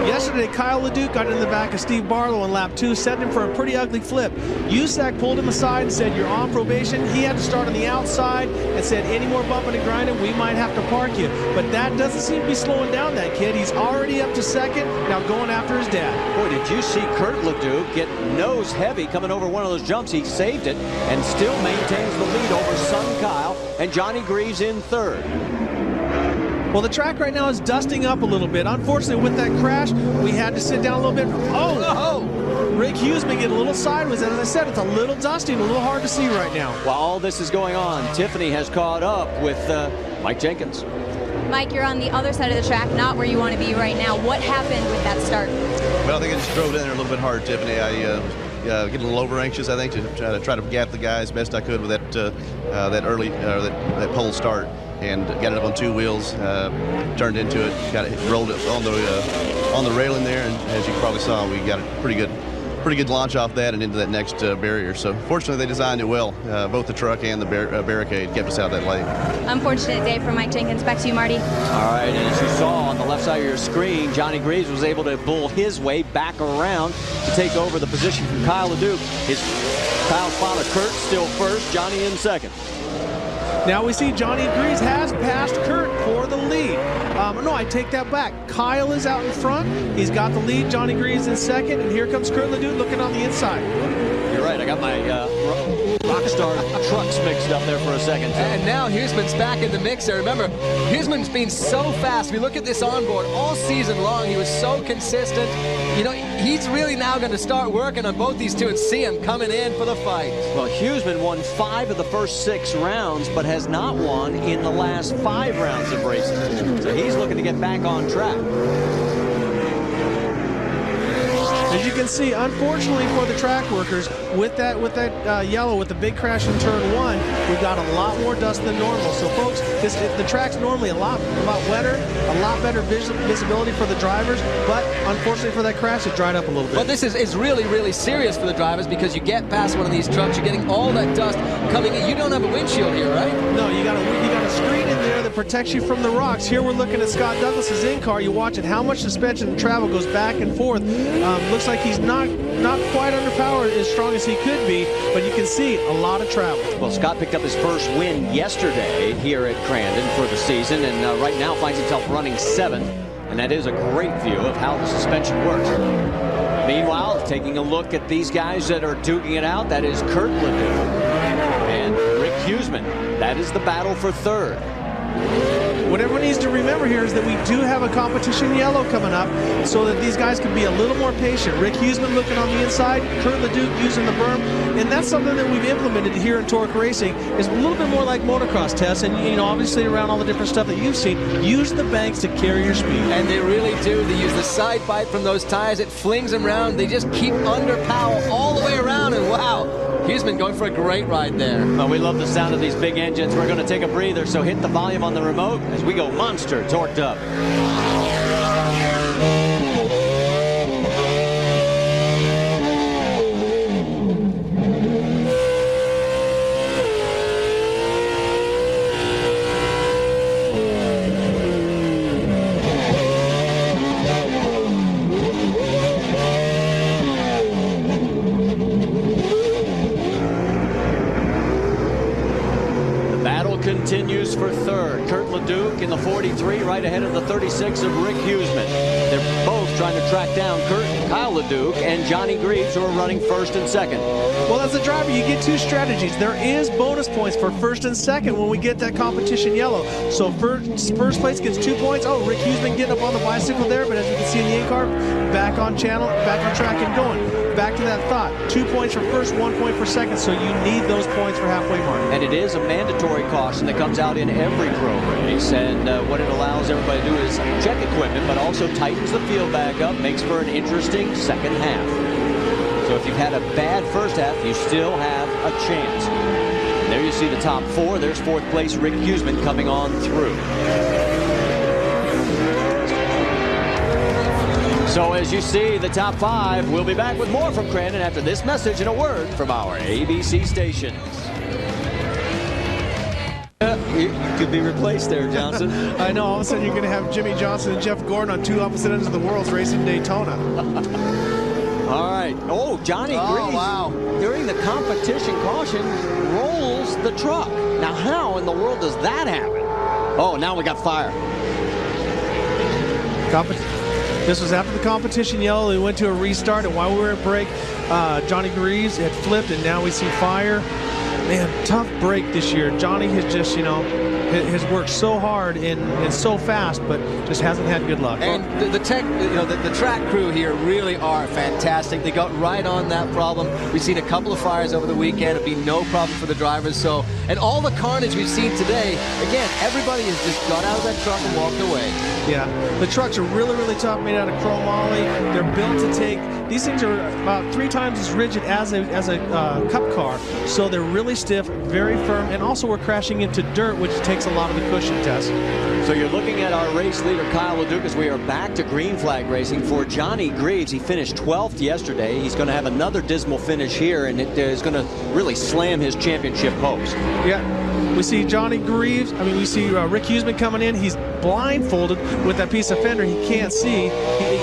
Yesterday, Kyle LeDuc got in the back of Steve Barlow in lap 2, setting him for a pretty ugly flip. USAC pulled him aside and said, "You're on probation." He had to start on the outside and said, "Any more bumping and grinding, we might have to park you." But that doesn't seem to be slowing down that kid. He's already up to second, now going after his dad. Boy, did you see Kurt LeDuc get nose heavy coming over one of those jumps? He saved it and still maintains the lead over son Kyle and Johnny Greaves in third. Well, the track right now is dusting up a little bit. Unfortunately, with that crash, we had to sit down a little bit. Oh! Rick Huseman getting a little sideways. And as I said, it's a little dusty and a little hard to see right now. While all this is going on, Tiffany has caught up with Mike Jenkins. Mike, you're on the other side of the track, not where you want to be right now. What happened with that start? Well, I think I just drove in there a little bit hard, Tiffany. I get a little over anxious, I think, to try to gap the guys best I could with that early that pole start. And got it up on 2 wheels, turned into it, rolled it on the railing there, and as you probably saw, we got a pretty good launch off that and into that next barrier. So fortunately, they designed it well. Both the truck and the barricade kept us out of that lane. Unfortunate day for Mike Jenkins. Back to you, Marty. All right, and as you saw on the left side of your screen, Johnny Greaves was able to bull his way back around to take over the position from Kyle LeDuc. Kyle's father, Kurt, still first, Johnny in second. Now we see Johnny Greaves has passed Kurt for the lead. No, I take that back. Kyle is out in front. He's got the lead. Johnny Greaves in second. And here comes Kurt LeDuc looking on the inside. You're right. I got my Rockstar trucks mixed up there for a second. And now Huseman's back in the mix there. Remember, Huseman's been so fast. We look at this onboard all season long. He was so consistent. You know, he's really now going to start working on both these 2 and see him coming in for the fight. Well, Huseman won 5 of the first 6 rounds, but has not won in the last 5 rounds of racing. So he's looking to get back on track. As you can see, unfortunately for the track workers, with that yellow, with the big crash in turn 1, we've got a lot more dust than normal. So folks, the track's normally a lot wetter, a lot better visibility for the drivers, but unfortunately for that crash, it dried up a little bit. But this is really, really serious for the drivers because you get past one of these trucks, you're getting all that dust coming in. You don't have a windshield here, right? No, you got a screen in there that protects you from the rocks. Here we're looking at Scott Douglas's in-car. You're watching how much suspension and travel goes back and forth. Looks like he's not quite under power as strong as he could be, but you can see a lot of travel. Well, Scott picked up his first win yesterday here at Crandon for the season, and right now finds himself running 7th, and that is a great view of how the suspension works. Meanwhile, taking a look at these guys that are duking it out, that is Kurt LeDuc and Rick Huseman. That is the battle for third. What everyone needs to remember here is that we do have a competition yellow coming up so that these guys can be a little more patient. Rick Huseman looking on the inside, Kurt LeDuc using the berm, and that's something that we've implemented here in Torc Racing. Is a little bit more like motocross tests, and you know, obviously around all the different stuff that you've seen, use the banks to carry your speed. And they really do. They use the side bite from those tires. It flings them around. They just keep under power all the way around, and wow. Huseman going for a great ride there. Well, we love the sound of these big engines. We're going to take a breather, so hit the volume on the remote as we go monster torqued up. Continues for third. Kurt LeDuc in the 43, right ahead of the 36 of Rick Huseman. They're both trying to track down Kyle LeDuc and Johnny Greaves, who are running first and second. Well, as a driver, you get two strategies. There is bonus points for first and second when we get that competition yellow. So first place gets 2 points. Oh, Rick Huseman getting up on the bicycle there, but as you can see in the in-car, back on channel, back on track and going. Back to that thought. 2 points for first, 1 point for second, so you need those points for halfway mark. And it is a mandatory caution that comes out in every pro race, and what it allows everybody to do is check equipment, but also tightens the field back up, makes for an interesting second half. So if you've had a bad first half, you still have a chance. And there you see the top four. There's fourth place Rick Huseman coming on through. So as you see, the top five, we'll be back with more from Crandon after this message and a word from our ABC stations. You could be replaced there, Johnson. I know, all of a sudden you're going to have Jimmy Johnson and Jeff Gordon on two opposite ends of the world racing Daytona. All right. Oh, Johnny Greaves, wow. during the competition caution, rolls the truck. Now, how in the world does that happen? Oh, now we got fire. This was after the competition yellow. They went to a restart, and while we were at break, Johnny Greaves had flipped, and now we see fire. Man, tough break this year. Johnny has just, has worked so hard and so fast, but just hasn't had good luck. And the track crew here really are fantastic. They got right on that problem. We've seen a couple of fires over the weekend. It'd be no problem for the drivers. So, and all the carnage we've seen today, again, everybody has just got out of that truck and walked away. Yeah, the trucks are really, really tough, made out of chromoly. They're built to take. These things are about 3 times as rigid as a cup car, so they're really stiff, very firm, and also we're crashing into dirt, which takes a lot of the cushion test. So you're looking at our race leader, Kyle LeDuc, as we are back to green flag racing for Johnny Greaves. He finished 12th yesterday. He's going to have another dismal finish here, and it is going to really slam his championship hopes. Yeah, we see Johnny Greaves. We see Rick Huseman coming in. He's blindfolded with that piece of fender. He can't see.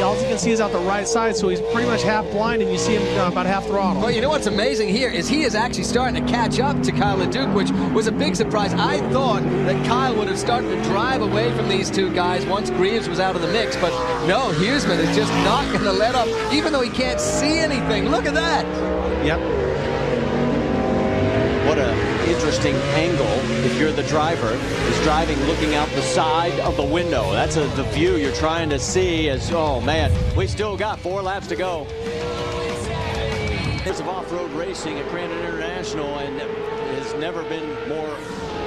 All he can see is out the right side, so he's pretty much half blind, and you see him about half throttle. Well, you know what's amazing here is he is actually starting to catch up to Kyle LeDuc, which was a big surprise. I thought that Kyle would have started to drive away from these two guys once Greaves was out of the mix, but no, Huseman is just not going to let up, even though he can't see anything. Look at that. Yep. What an interesting angle if you're the driver, is driving looking out the side of the window. That's the view you're trying to see as, oh man, we still got 4 laps to go. Of off-road racing at Crandon International, and has never been more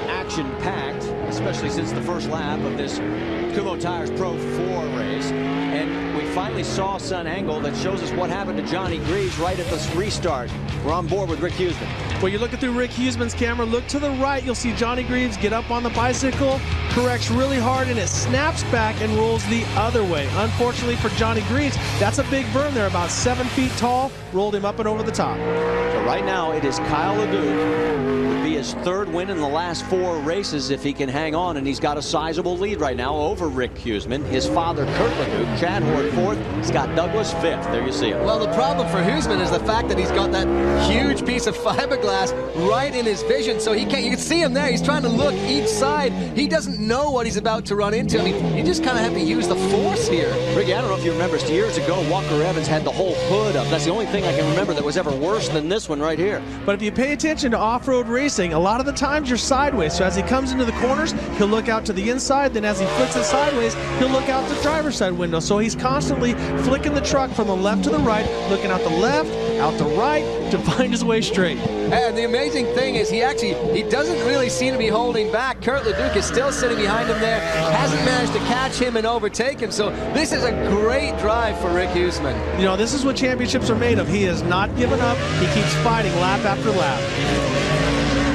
action-packed, especially since the first lap of this Kumho Tires Pro 4 race. And we finally saw some angle that shows us what happened to Johnny Greaves right at the restart. We're on board with Rick Huseman. Well, you're looking through Rick Huseman's camera. Look to the right. You'll see Johnny Greaves get up on the bicycle, corrects really hard, and it snaps back and rolls the other way. Unfortunately for Johnny Greaves, that's a big berm there, about 7 feet tall, rolled him up and over the top. So right now it is Kyle LeDuc. Would be his 3rd win in the last 4 races if he can hang on, and he's got a sizable lead right now over Rick Huseman. His father, Kurt LeDuc, Chad Hort 4th, Scott Douglas 5th. There you see it. Well, the problem for Huseman is the fact that he's got that huge piece of fiberglass right in his vision, so he can't. You can see him there. He's trying to look each side. He doesn't know what he's about to run into. You just kind of have to use the force here. Ricky, I don't know if you remember, years ago, Walker Evans had the whole hood up. That's the only thing I can remember that was ever worse than this one right here. But if you pay attention to off-road racing, a lot of the times you're sideways. So as he comes into the corners, he'll look out to the inside. Then as he flicks it sideways, he'll look out the driver's side window. So he's constantly flicking the truck from the left to the right, looking out the left, out to right to find his way straight. And the amazing thing is he doesn't really seem to be holding back. Kurt Leduc is still sitting behind him there, hasn't managed to catch him and overtake him. So this is a great drive for Rick Huseman. You know, this is what championships are made of. He has not given up. He keeps fighting lap after lap.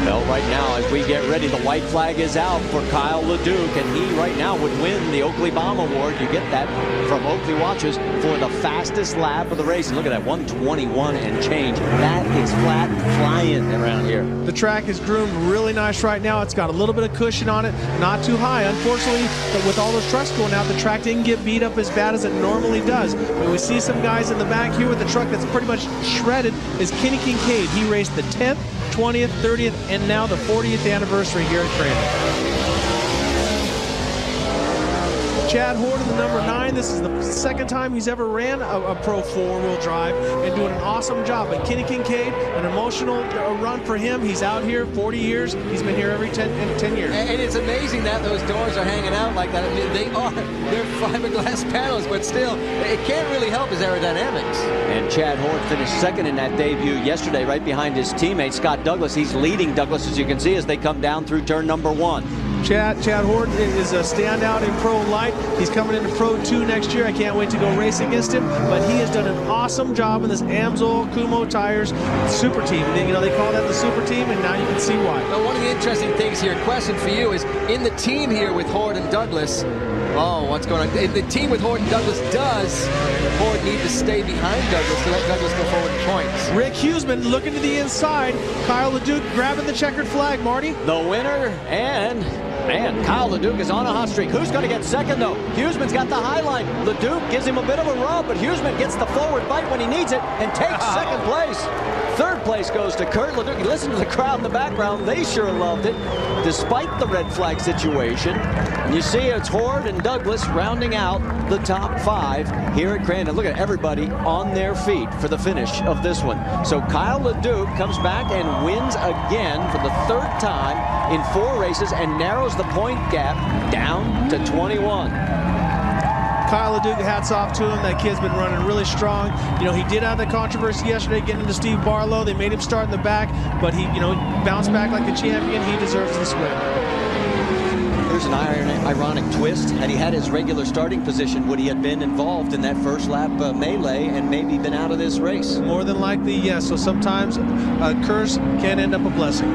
Well, right now, as we get ready, the white flag is out for Kyle Leduc, and he right now would win the Oakley Bomb Award. You get that from Oakley Watches for the fastest lap of the race. And look at that, 1:21 and change. That is flat flying around here. The track is groomed really nice right now. It's got a little bit of cushion on it, not too high. Unfortunately, with all those trucks going out, the track didn't get beat up as bad as it normally does. But we see some guys in the back here with the truck that's pretty much shredded is Kenny Kincaid. He raced the 10th, 20th, 30th, and now the 40th anniversary here at Crandon. Chad Horton, the number 9. This is the second time he's ever ran a Pro 4-wheel drive and doing an awesome job. But Kenny Kincaid, an emotional run for him. He's out here 40 years. He's been here every 10 years. And it's amazing that those doors are hanging out like that. I mean, they're fiberglass panels, but still, it can't really help his aerodynamics. And Chad Horton finished second in that debut yesterday, right behind his teammate, Scott Douglas. He's leading Douglas, as you can see, as they come down through turn number 1. Chad Horton is a standout in Pro Light. He's coming into Pro 2 next year. I can't wait to go race against him. But he has done an awesome job in this Amsoil Kumho Tires super team. And, you know, they call that the super team, and now you can see why. Now, one of the interesting things here, question for you, is in the team here with Horton Douglas. Oh, what's going on? In the team with Horton Douglas, does Horton need to stay behind Douglas to let Douglas go forward in points? Rick Huseman looking to the inside. Kyle Leduc grabbing the checkered flag, Marty. The winner, and man, Kyle Leduc is on a hot streak. Who's going to get second, though? Huseman's got the high line. Leduc gives him a bit of a rub, but Huseman gets the forward bite when he needs it and takes second place. Third place goes to Kurt Leduc. You listen to the crowd in the background. They sure loved it, despite the red flag situation. And you see it's Horde and Douglas rounding out the top 5 here at Crandon. Look at everybody on their feet for the finish of this one. So Kyle Leduc comes back and wins again for the 3rd time in 4 races and narrows the point gap down to 21. Kyle Leduc, hats off to him. That kid's been running really strong. You know, he did have the controversy yesterday getting into Steve Barlow. They made him start in the back, but he, you know, bounced back like a champion. He deserves this win. Here's an ironic twist. Had he had his regular starting position, would he have been involved in that first lap melee and maybe been out of this race? More than likely, yes. So sometimes a curse can end up a blessing.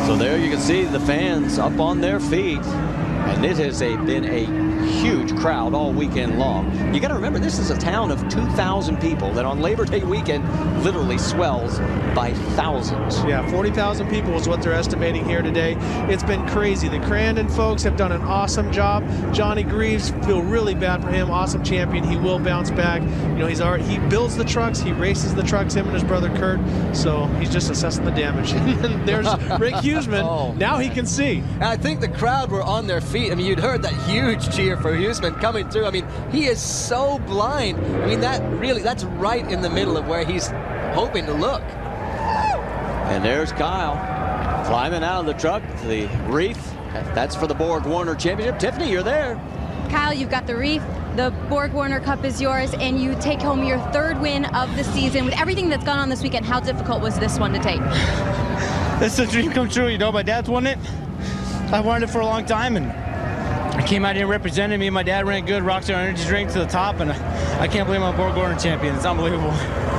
So there you can see the fans up on their feet, and it has been a huge crowd all weekend long. You got to remember, this is a town of 2,000 people that on Labor Day weekend literally swells by thousands. Yeah, 40,000 people is what they're estimating here today. It's been crazy. The Crandon folks have done an awesome job. Johnny Greaves, feel really bad for him. Awesome champion. He will bounce back. You know, he builds the trucks, he races the trucks, him and his brother Kurt. So he's just assessing the damage. And there's Rick Huseman. Oh, now he can see. And I think the crowd were on their feet. I mean, you'd heard that huge cheer for Huseman coming through. I mean, he is so blind. I mean, that's right in the middle of where he's hoping to look. And there's Kyle climbing out of the truck. The wreath, that's for the BorgWarner Championship. Tiffany, you're there. Kyle, you've got the wreath. The BorgWarner Cup is yours, and you take home your 3rd win of the season. With everything that's gone on this weekend, how difficult was this one to take? It's a dream come true, you know. My dad's won it. I wanted it for a long time, and I came out here representing me. My dad ran good Rockstar Energy drink to the top, and I can't believe I'm a BorgWarner champion. It's unbelievable.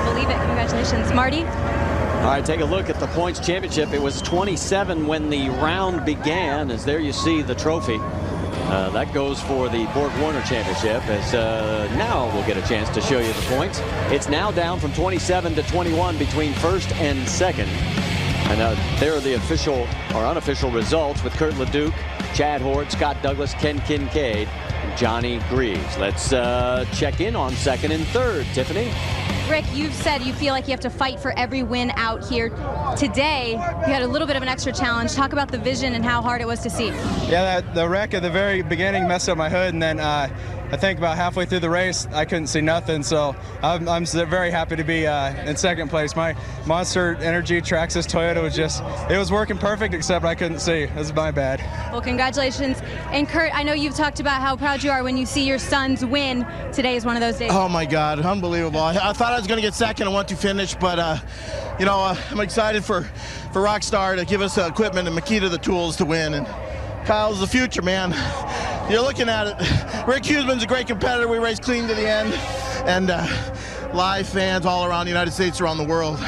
Believe it. Congratulations. Marty? All right, take a look at the points championship. It was 27 when the round began, as there you see the trophy. That goes for the BorgWarner Championship, as now we'll get a chance to show you the points. It's now down from 27 to 21 between 1st and 2nd. And there are the official or unofficial results with Kurt Leduc, Chad Horde, Scott Douglas, Ken Kincaid, and Johnny Greaves. Let's check in on 2nd and 3rd. Tiffany? Rick, you've said you feel like you have to fight for every win out here. Today, you had a little bit of an extra challenge. Talk about the vision and how hard it was to see. Yeah, the wreck at the very beginning messed up my hood, and then I think about halfway through the race, I couldn't see nothing, so I'm very happy to be in 2nd place. My Monster Energy Traxxas Toyota it was working perfect, except I couldn't see. It was my bad. Well, congratulations. And Kurt, I know you've talked about how proud you are when you see your sons win. Today is one of those days. Oh my God, unbelievable. I thought I was going to get second and want to finish, but I'm excited for Rockstar to give us the equipment and Makita the tools to win. And Kyle's the future, man. You're looking at it. Rick Huseman's a great competitor. We race clean to the end, and live fans all around the United States, around the world.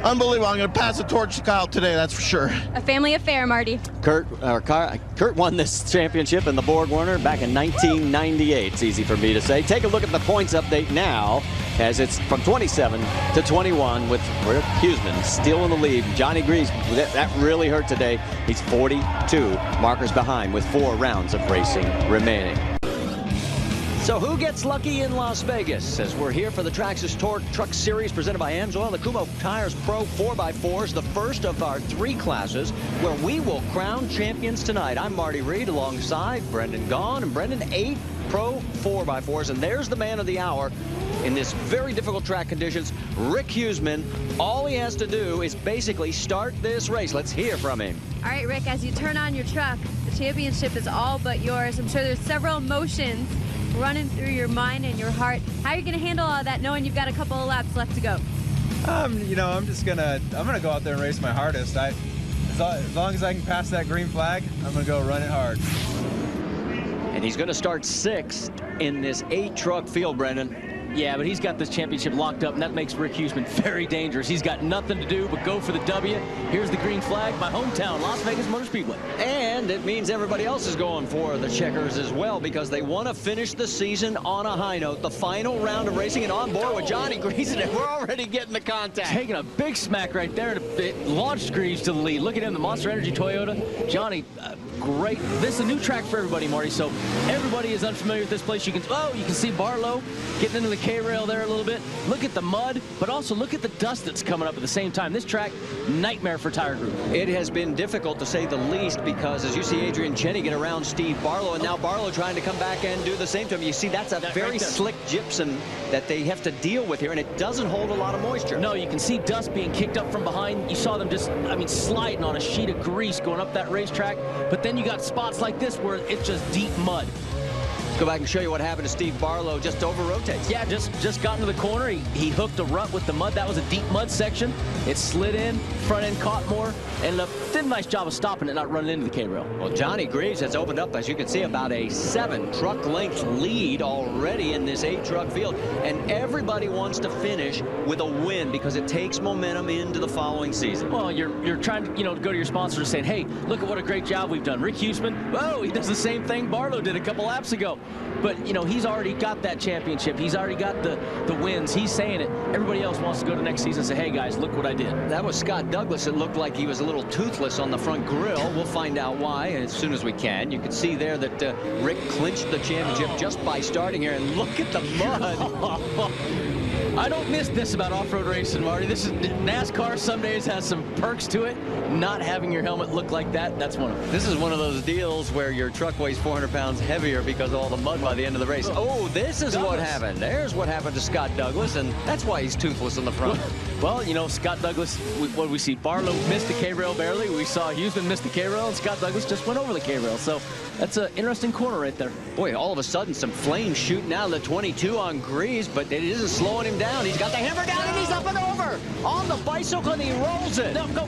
Unbelievable. I'm going to pass the torch to Kyle today, that's for sure. A family affair, Marty. Kurt won this championship in the BorgWarner back in 1998. It's easy for me to say. Take a look at the points update now, as it's from 27 to 21 with Rick Huseman still in the lead. Johnny Greaves, that really hurt today. He's 42 markers behind with 4 rounds of racing remaining. So who gets lucky in Las Vegas? As we're here for the Traxxas Torc Truck Series presented by Amsoil, the Kumho Tires Pro 4x4s, the first of our 3 classes where we will crown champions tonight. I'm Marty Reed alongside Brendan Gaughan, and Brendan, 8 Pro 4x4s, and there's the man of the hour in this very difficult track conditions, Rick Huseman. All he has to do is basically start this race. Let's hear from him. All right, Rick, as you turn on your truck, the championship is all but yours. I'm sure there's several emotions running through your mind and your heart. How are you going to handle all that knowing you've got a couple of laps left to go? I'm gonna go out there and race my hardest. As long as I can pass that green flag, I'm gonna go run it hard. And he's going to start 6th in this 8-truck field, Brendan. Yeah, but he's got this championship locked up, and that makes Rick Huseman very dangerous. He's got nothing to do but go for the W. Here's the green flag, my hometown, Las Vegas Motor Speedway. And it means everybody else is going for the checkers as well, because they want to finish the season on a high note. The final round of racing, and on board with Johnny Greaves, and we're already getting the contact. Taking a big smack right there. It launched Greaves to the lead. Look at him, the Monster Energy Toyota. Johnny, great. This is a new track for everybody, Marty, so everybody is unfamiliar with this place. You can see Barlow getting into the K-rail there a little bit. Look at the mud, but also look at the dust that's coming up at the same time. This track, nightmare for Tire Group. It has been difficult, to say the least, because as you see Adrian Cheney get around Steve Barlow, and now Barlow trying to come back and do the same to him. You see, that's a very slick gypsum that they have to deal with here, and it doesn't hold a lot of moisture. No, you can see dust being kicked up from behind. You saw them just, sliding on a sheet of grease going up that racetrack, but then you got spots like this where it's just deep mud. Go back and show you what happened to Steve Barlow. Just over rotates. Yeah, just got into the corner. He hooked a rut with the mud. That was a deep mud section. It slid in, front end caught more, and did a nice job of stopping it, not running into the K-rail. Well, Johnny Greaves has opened up, as you can see, about a 7-truck length lead already in this 8-truck field, and everybody wants to finish with a win because it takes momentum into the following season. Well, you're trying to go to your sponsor and saying, hey, look at what a great job we've done. Rick Huseman, whoa, he does the same thing Barlow did a couple laps ago. But, he's already got that championship. He's already got the wins. He's saying it. Everybody else wants to go to next season and say, hey, guys, look what I did. That was Scott Douglas. It looked like he was a little toothless on the front grille. We'll find out why as soon as we can. You can see there that Rick clinched the championship just by starting here. And look at the mud. I don't miss this about off-road racing, Marty. This is NASCAR. Some days has some perks to it. Not having your helmet look like that, that's one of them. This is one of those deals where your truck weighs 400 pounds heavier because of all the mud by the end of the race. Oh, this is what happened. There's what happened to Scott Douglas, and that's why he's toothless in the front. Well, Scott Douglas, what did we see? Barlow missed the K-rail barely. We saw Huseman miss the K-rail, and Scott Douglas just went over the K-rail. So that's an interesting corner right there. Boy, all of a sudden, some flames shooting out of the 22 on Greaves, but it isn't slowing him down. He's got the hammer down, and he's up and over on the bicycle, and he rolls it. No, go.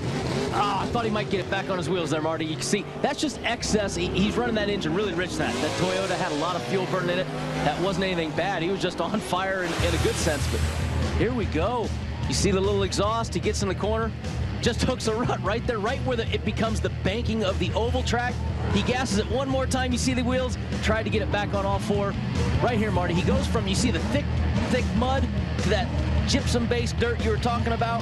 I thought he might get it back on his wheels there, Marty. You can see that's just excess. He's running that engine really rich. That Toyota had a lot of fuel burning in it. That wasn't anything bad. He was just on fire in a good sense. But here we go. You see the little exhaust. He gets in the corner. Just hooks a rut right there, right where it becomes the banking of the oval track. He gasses it one more time. You see the wheels. Tried to get it back on all 4. Right here, Marty. He goes from, you see the thick mud to that gypsum-based dirt you were talking about.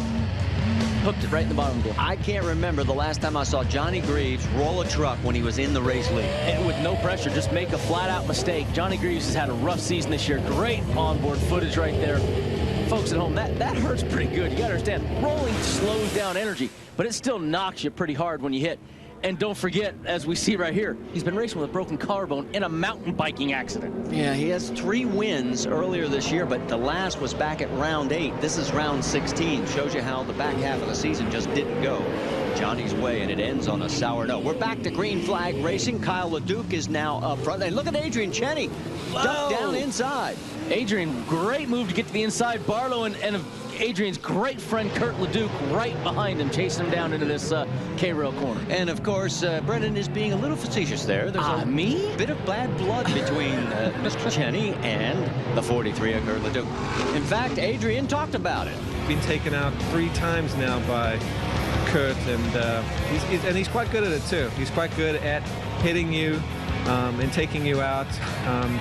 Hooked it right in the bottom of the wheel. I can't remember the last time I saw Johnny Greaves roll a truck when he was in the race lead. And with no pressure, just make a flat-out mistake. Johnny Greaves has had a rough season this year. Great onboard footage right there. Folks at home, that hurts pretty good. You gotta understand, rolling slows down energy, but it still knocks you pretty hard when you hit. And don't forget, as we see right here, he's been racing with a broken collarbone in a mountain biking accident. Yeah, he has 3 wins earlier this year, but the last was back at round 8. This is round 16. Shows you how the back half of the season just didn't go Johnny's way, and it ends on a sour note. We're back to green flag racing. Kyle LeDuc is now up front. And look at Adrian Cheney duck down inside. Adrian, great move to get to the inside. Barlow and Adrian's great friend Kurt Leduc right behind him, chasing him down into this K-rail corner. And of course, Brendan is being a little facetious there. There's a bit of bad blood between Mr. Cheney and the 43 of Kurt Leduc. In fact, Adrian talked about it. Been taken out 3 times now by Kurt, and he's quite good at it too. He's quite good at hitting you and taking you out,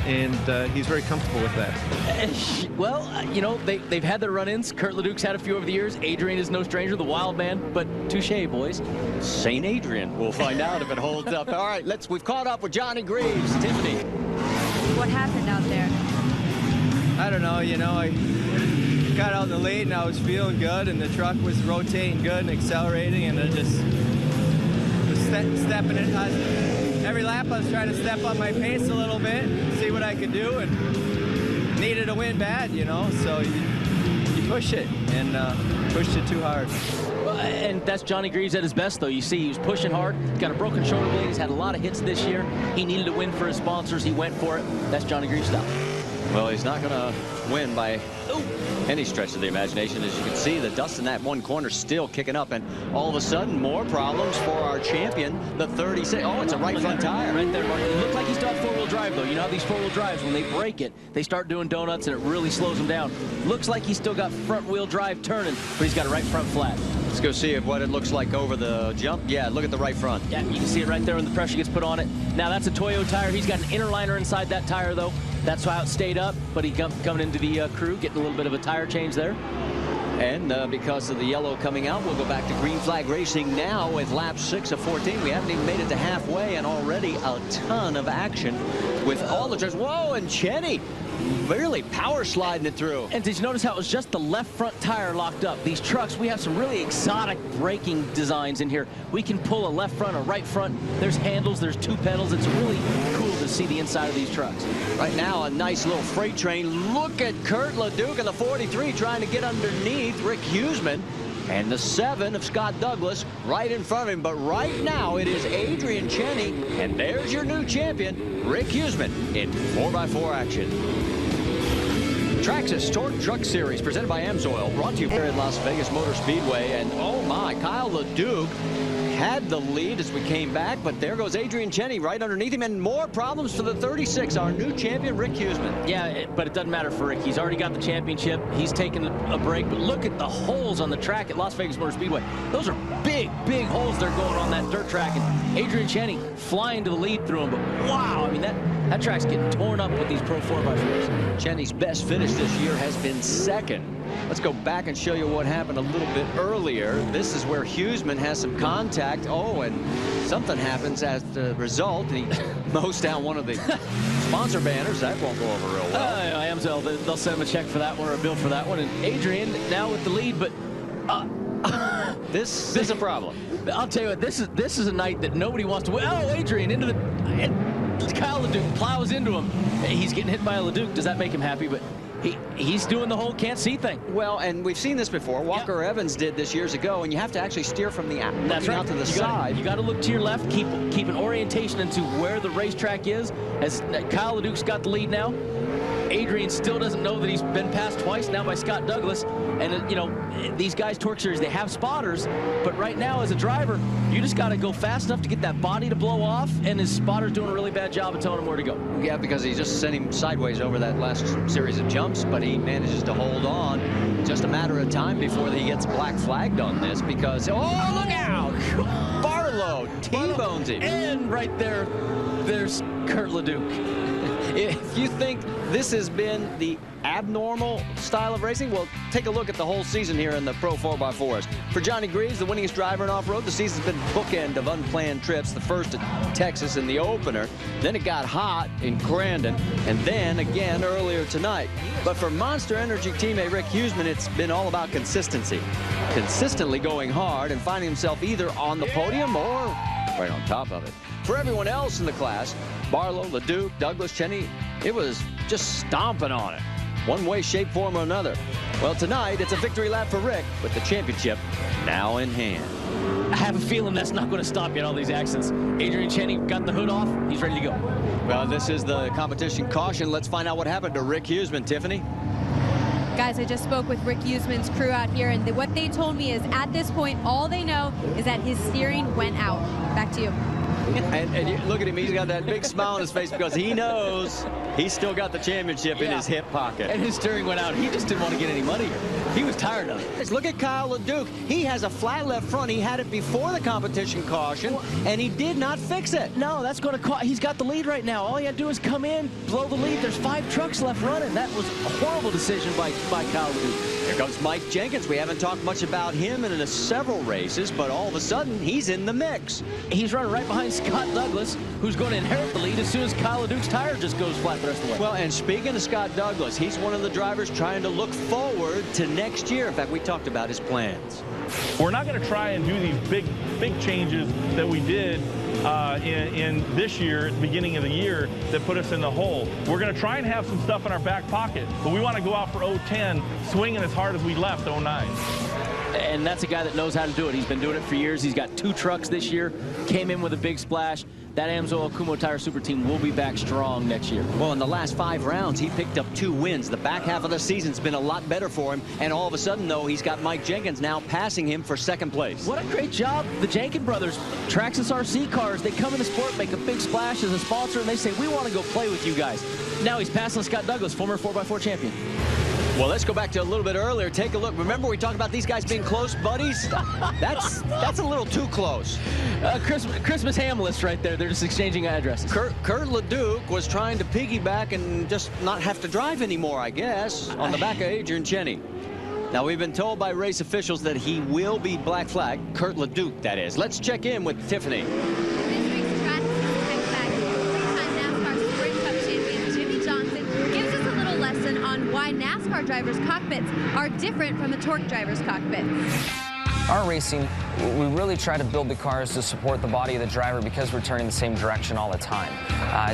and he's very comfortable with that. Well, you know, they've had their run-ins. Kurt Leduc's had a few over the years. Adrian is no stranger, the wild man, but touche, boys. St. Adrian. We'll find out if it holds up. All right, we've caught up with Johnny Greaves. Tiffany. What happened out there? I don't know, you know, I got out in the lead and I was feeling good, and the truck was rotating good and accelerating, and I just was stepping it. Every lap I was trying to step up my pace a little bit, see what I could do, and needed a win bad, you know, so you push it, and pushed it too hard. And that's Johnny Greaves at his best, though. You see, he was pushing hard, got a broken shoulder blade, he's had a lot of hits this year. He needed to win for his sponsors, he went for it. That's Johnny Greaves style. Well, he's not going to win by any stretch of the imagination. As you can see, the dust in that one corner still kicking up, and all of a sudden, more problems for our champion, the 36. Oh, it's a right front tire. Right there, Mark. It looked like he still had four-wheel drive, though. You know how these four-wheel drives, when they break it, they start doing donuts, and it really slows them down. Looks like he's still got front-wheel drive turning, but he's got a right front flat. Let's go see what it looks like over the jump. Yeah, look at the right front. Yeah, you can see it right there when the pressure gets put on it. Now, that's a Toyo tire. He's got an inner liner inside that tire, though. That's how it stayed up, but he coming into the crew, getting a little bit of a tire change there. And because of the yellow coming out, we'll go back to green flag racing now with lap 6 of 14. We haven't even made it to halfway, and already a ton of action with all the trucks. Whoa, and Cheney really power sliding it through. And did you notice how it was just the left front tire locked up? These trucks, we have some really exotic braking designs in here. We can pull a left front or right front. There's handles, there's 2 pedals. It's really cool to see the inside of these trucks. Right now, a nice little freight train. Look at Kurt Leduc and the 43 trying to get underneath Rick Huseman. And the 7 of Scott Douglas right in front of him. But right now, it is Adrian Cheney. And there's your new champion, Rick Huseman, in 4x4 action. Traxxas Torc Truck Series, presented by Amsoil, brought to you here at Las Vegas Motor Speedway. And oh my, Kyle Leduc had the lead as we came back, but there goes Adrian Cheney right underneath him, and more problems for the 36, our new champion, Rick Huseman. Yeah, but it doesn't matter for Rick. He's already got the championship. He's taking a break, but look at the holes on the track at Las Vegas Motor Speedway. Those are big, big holes they're going on that dirt track, and Adrian Cheney flying to the lead through them, but wow, I mean, that track's getting torn up with these Pro 4x4s. Cheney's best finish this year has been 2nd. Let's go back and show you what happened a little bit earlier. This is where Huseman has some contact. Oh, and something happens as the result. He mows down one of the sponsor banners. That won't go over real well. Amsoil, they'll send him a check for that one or a bill for that one. And Adrian now with the lead, but this is a problem. I'll tell you what, this is a night that nobody wants to win. Oh, Adrian into the... And Kyle Leduc plows into him. He's getting hit by a Leduc. Does that make him happy? But he's doing the whole can't see thing. Well, and we've seen this before. Walker Evans did this years ago, and you have to actually steer from the out to the side. You got to look to your left, keep an orientation into where the racetrack is. As Kyle Leduc's got the lead now, Adrian still doesn't know that he's been passed twice now by Scott Douglas. And, you know, these guys, Torc Series, they have spotters. But right now, as a driver, you just got to go fast enough to get that body to blow off. And his spotter's doing a really bad job of telling him where to go. Yeah, because he just sent him sideways over that last series of jumps. But he manages to hold on. Just a matter of time before he gets black flagged on this. Because, oh, look out! Barlow T-bones him. And right there, there's Kurt Leduc. If you think this has been the abnormal style of racing, well, take a look at the whole season here in the Pro 4x4s. For Johnny Greaves, the winningest driver in off-road, the season's been bookend of unplanned trips. The first at Texas in the opener, then it got hot in Crandon, and then again earlier tonight. But for Monster Energy teammate Rick Huseman, it's been all about consistency. Consistently going hard and finding himself either on the podium or right on top of it. For everyone else in the class, Barlow, Leduc, Douglas, Cheney, it was just stomping on it. One way, shape, form, or another. Well, tonight, it's a victory lap for Rick with the championship now in hand. I have a feeling that's not going to stop you in all these accidents. Adrian Cheney got the hood off. He's ready to go. Well, this is the competition caution. Let's find out what happened to Rick Huseman. Tiffany? Guys, I just spoke with Rick Huseman's crew out here, and what they told me is at this point, all they know is that his steering went out. Back to you. And you look at him, he's got that big smile on his face because he knows he's still got the championship in his hip pocket. And his steering went out. He just didn't want to get any money here. He was tired of it. Look at Kyle LeDuc. He has a flat left front. He had it before the competition caution, and he did not fix it. No, that's going to cost. He's got the lead right now. All he had to do is come in, blow the lead. There's 5 trucks left running. That was a horrible decision by Kyle LeDuc. Here comes Mike Jenkins. We haven't talked much about him in several races, but all of a sudden, he's in the mix. He's running right behind Scott Douglas, who's going to inherit the lead as soon as Kyle LeDuc's tire just goes flat the rest of the way. Well, and speaking of Scott Douglas, he's one of the drivers trying to look forward to next year. In fact, we talked about his plans. We're not going to try and do these big changes that we did in this year, at the beginning of the year, that put us in the hole. We're going to try and have some stuff in our back pocket, but we want to go out for 010 swinging as hard as we left 09. And that's a guy that knows how to do it. He's been doing it for years. He's got 2 trucks this year, came in with a big splash. That AMSOIL Kumho Tire Super Team will be back strong next year. Well, in the last 5 rounds, he picked up 2 wins. The back half of the season's been a lot better for him. And all of a sudden, though, he's got Mike Jenkins now passing him for 2nd place. What a great job. The Jenkins brothers, Traxxas RC cars, they come in the sport, make a big splash as a sponsor, and they say, we want to go play with you guys. Now he's passing Scott Douglas, former 4x4 champion. Well, let's go back to a little bit earlier. Take a look. Remember we talked about these guys being close buddies? That's a little too close. Christmas ham list right there. They're just exchanging addresses. Kurt LeDuc was trying to piggyback and just not have to drive anymore, I guess, on the back of Adrian Cheney. Now, we've been told by race officials that he will be black flag. Kurt LeDuc, that is. Let's check in with Tiffany. Why NASCAR drivers' cockpits are different from the Torc drivers' cockpits. Our racing, we really try to build the cars to support the body of the driver because we're turning the same direction all the time.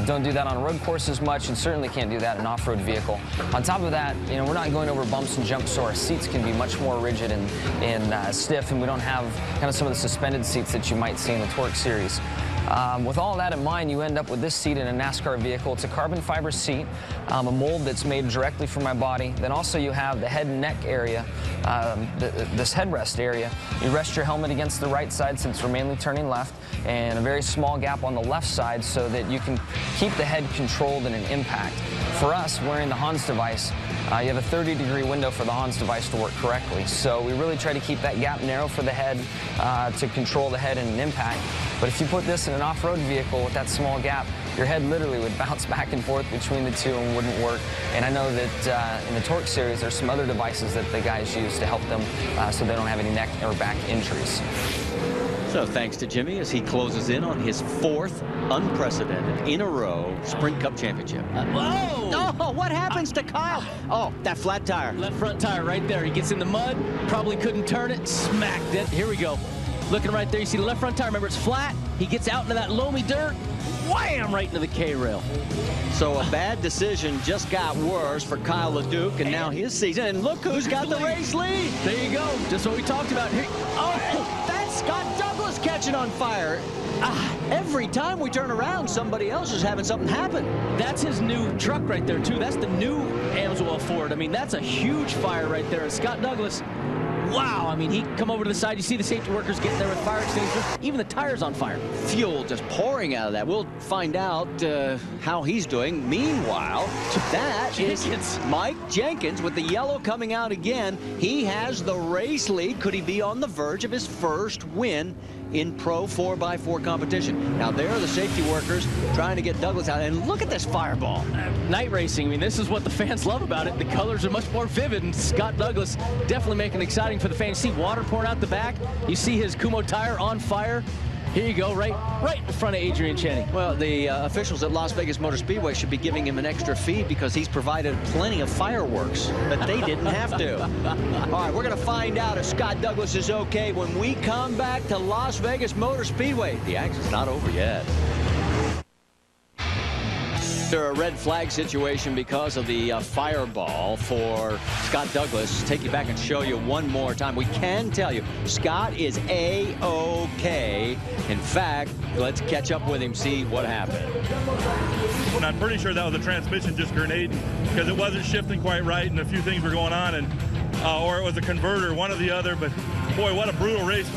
Don't do that on road courses much, and certainly can't do that in an off-road vehicle. On top of that, you know, we're not going over bumps and jumps, so our seats can be much more rigid and stiff, and we don't have kind of some of the suspended seats that you might see in the Torc series. With all that in mind, you end up with this seat in a NASCAR vehicle. It's a carbon fiber seat, a mold that's made directly for my body. Then also you have the head and neck area, this headrest area. You rest your helmet against the right side since we're mainly turning left, and a very small gap on the left side so that you can keep the head controlled in an impact. For us, wearing the Hans device, you have a 30-degree window for the Hans device to work correctly. So we really try to keep that gap narrow for the head to control the head in an impact. But if you put this in an off-road vehicle with that small gap, your head literally would bounce back and forth between the two and wouldn't work. And I know that in the Torc series, there's some other devices that the guys use to help them so they don't have any neck or back injuries. So thanks to Jimmy as he closes in on his 4th unprecedented in a row Sprint Cup championship. Whoa! Oh, what happens to Kyle? Oh, that flat tire. Left front tire right there. He gets in the mud, probably couldn't turn it, smacked it. Here we go. Looking right there, you see the left front tire. Remember, it's flat. He gets out into that loamy dirt. Wham! Right into the K-rail. So a bad decision just got worse for Kyle LeDuc, and now his season. And look who's got the race lead. There you go. Just what we talked about. Here. Oh, that's Scott Douglas catching on fire. Every time we turn around, somebody else is having something happen. That's his new truck right there, too. That's the new AMSOIL Ford. I mean, that's a huge fire right there. And Scott Douglas, wow. I mean, he come over to the side. You see the safety workers getting there with fire extinguishers. Even the tire's on fire. Fuel just pouring out of that. We'll find out how he's doing. Meanwhile, that is Mike Jenkins with the yellow coming out again. He has the race lead. Could he be on the verge of his first win in Pro 4x4 competition? Now, there are the safety workers trying to get Douglas out. And look at this fireball. Night racing, I mean, this is what the fans love about it. The colors are much more vivid, and Scott Douglas definitely making it exciting for the fans. You see water pouring out the back. You see his Kumho tire on fire. Here you go, right in front of Adrian Cheney. Well, the officials at Las Vegas Motor Speedway should be giving him an extra fee because he's provided plenty of fireworks that they didn't have to. All right, we're going to find out if Scott Douglas is okay when we come back to Las Vegas Motor Speedway. The action's not over yet. After a red flag situation because of the fireball for Scott Douglas, take you back and show you one more time. We can tell you, Scott is A-OK. In fact, let's catch up with him, see what happened. And I'm pretty sure that was a transmission just grenading because it wasn't shifting quite right and a few things were going on, and or it was a converter, one or the other. But boy, what a brutal race.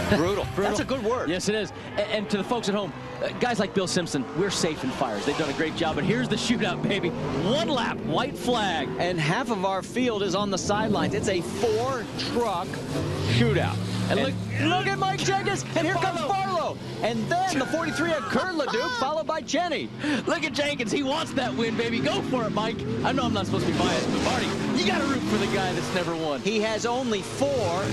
Brutal. That's a good word. Yes, it is. And to the folks at home, guys like Bill Simpson, we're safe in fires. They've done a great job. But here's the shootout, baby. One lap, white flag. And half of our field is on the sidelines. It's a 4-truck shootout. And look at Mike Jenkins, and here comes Barlow. And then the 43 of Kurt Leduc, followed by Jenny. Look at Jenkins. He wants that win, baby. Go for it, Mike. I know I'm not supposed to be biased, but Marty, you got to root for the guy that's never won. He has only 4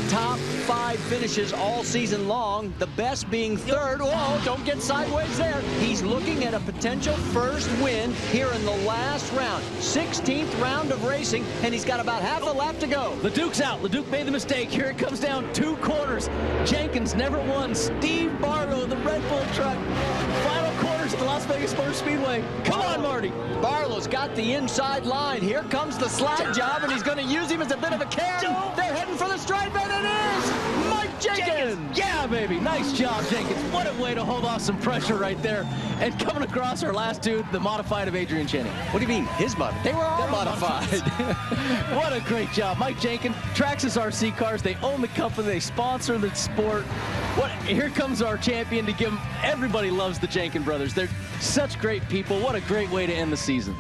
top 5 finishes all season long, the best being 3rd. Whoa, don't get sideways there. He's looking at a potential first win here in the last round. 16th round of racing, and he's got about half a lap to go. Leduc's out. Leduc made the mistake. Here it comes down 2 corners. Jenkins never won. Steve Barlow, the Red Bull truck. Final quarters at the Las Vegas Motor Speedway. Come on, Marty. Barlow's got the inside line. Here comes the slide job, and he's going to use him as a bit of a can. They're heading for the stripe, and it is Mike Jenkins. Yeah, baby. Nice job, Jenkins. What a way to hold off some pressure right there. And coming across our last dude, the modified of Adrian Cheney. What do you mean, his mod? They were all modified. What a great job. Mike Jenkins, Traxxas RC Cars. They own the company. They sponsor the sport. Here comes our champion to give him. Everybody loves the Jenkins brothers. They're such great people. What a great way to end the season.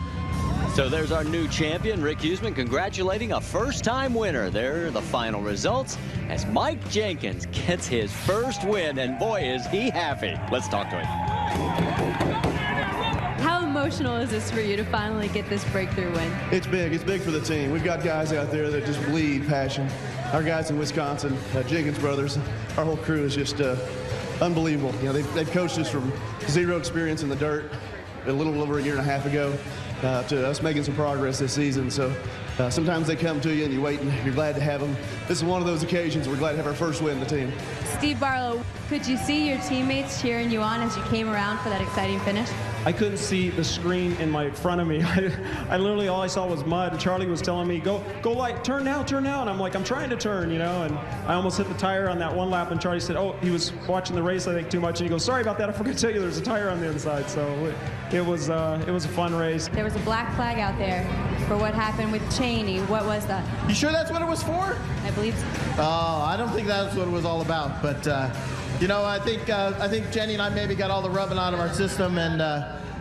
So there's our new champion, Rick Huseman, congratulating a first-time winner. There are the final results as Mike Jenkins gets his first win, and boy, is he happy. Let's talk to him. How emotional is this for you to finally get this breakthrough win? It's big. It's big for the team. We've got guys out there that just bleed passion. Our guys in Wisconsin, Jenkins brothers, our whole crew is just unbelievable. You know, they've coached us from zero experience in the dirt a little over a year and a half ago to us making some progress this season. So sometimes they come to you and you wait and you're glad to have them. This is one of those occasions. We're glad to have our first win in the team. Steve Barlow, could you see your teammates cheering you on as you came around for that exciting finish? I couldn't see the screen in front of me. I literally, all I saw was mud, and Charlie was telling me, go light, turn now, and I'm like, I'm trying to turn, you know, and I almost hit the tire on that one lap, and Charlie said, oh, he was watching the race, I think, too much, and he goes, sorry about that, I forgot to tell you there's a tire on the inside. So it was a fun race. There was a black flag out there for what happened with Cheney. What was that? You sure that's what it was for? I believe so. Oh, I don't think that's what it was all about, but you know, I think Jenny and I maybe got all the rubbing out of our system, and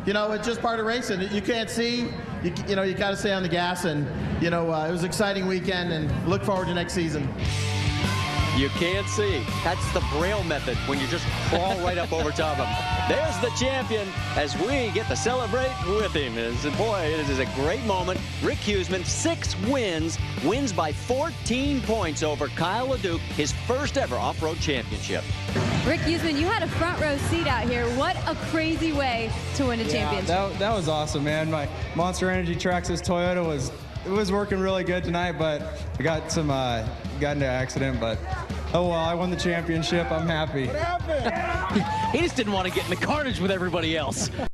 you know, it's just part of racing. You can't see, you know, you got to stay on the gas, and you know, it was an exciting weekend, and look forward to next season. You can't see. That's the Braille method when you just crawl right up over top of him. There's the champion as we get to celebrate with him. Boy, it is a great moment. Rick Huseman, 6 wins by 14 points over Kyle Leduc, his first ever off-road championship. Rick Huseman, you had a front row seat out here. What a crazy way to win a championship. That was awesome, man. My Monster Energy Traxxas Toyota was working really good tonight, but I got into an accident, but oh well, I won the championship. I'm happy. He just didn't want to get in the carnage with everybody else.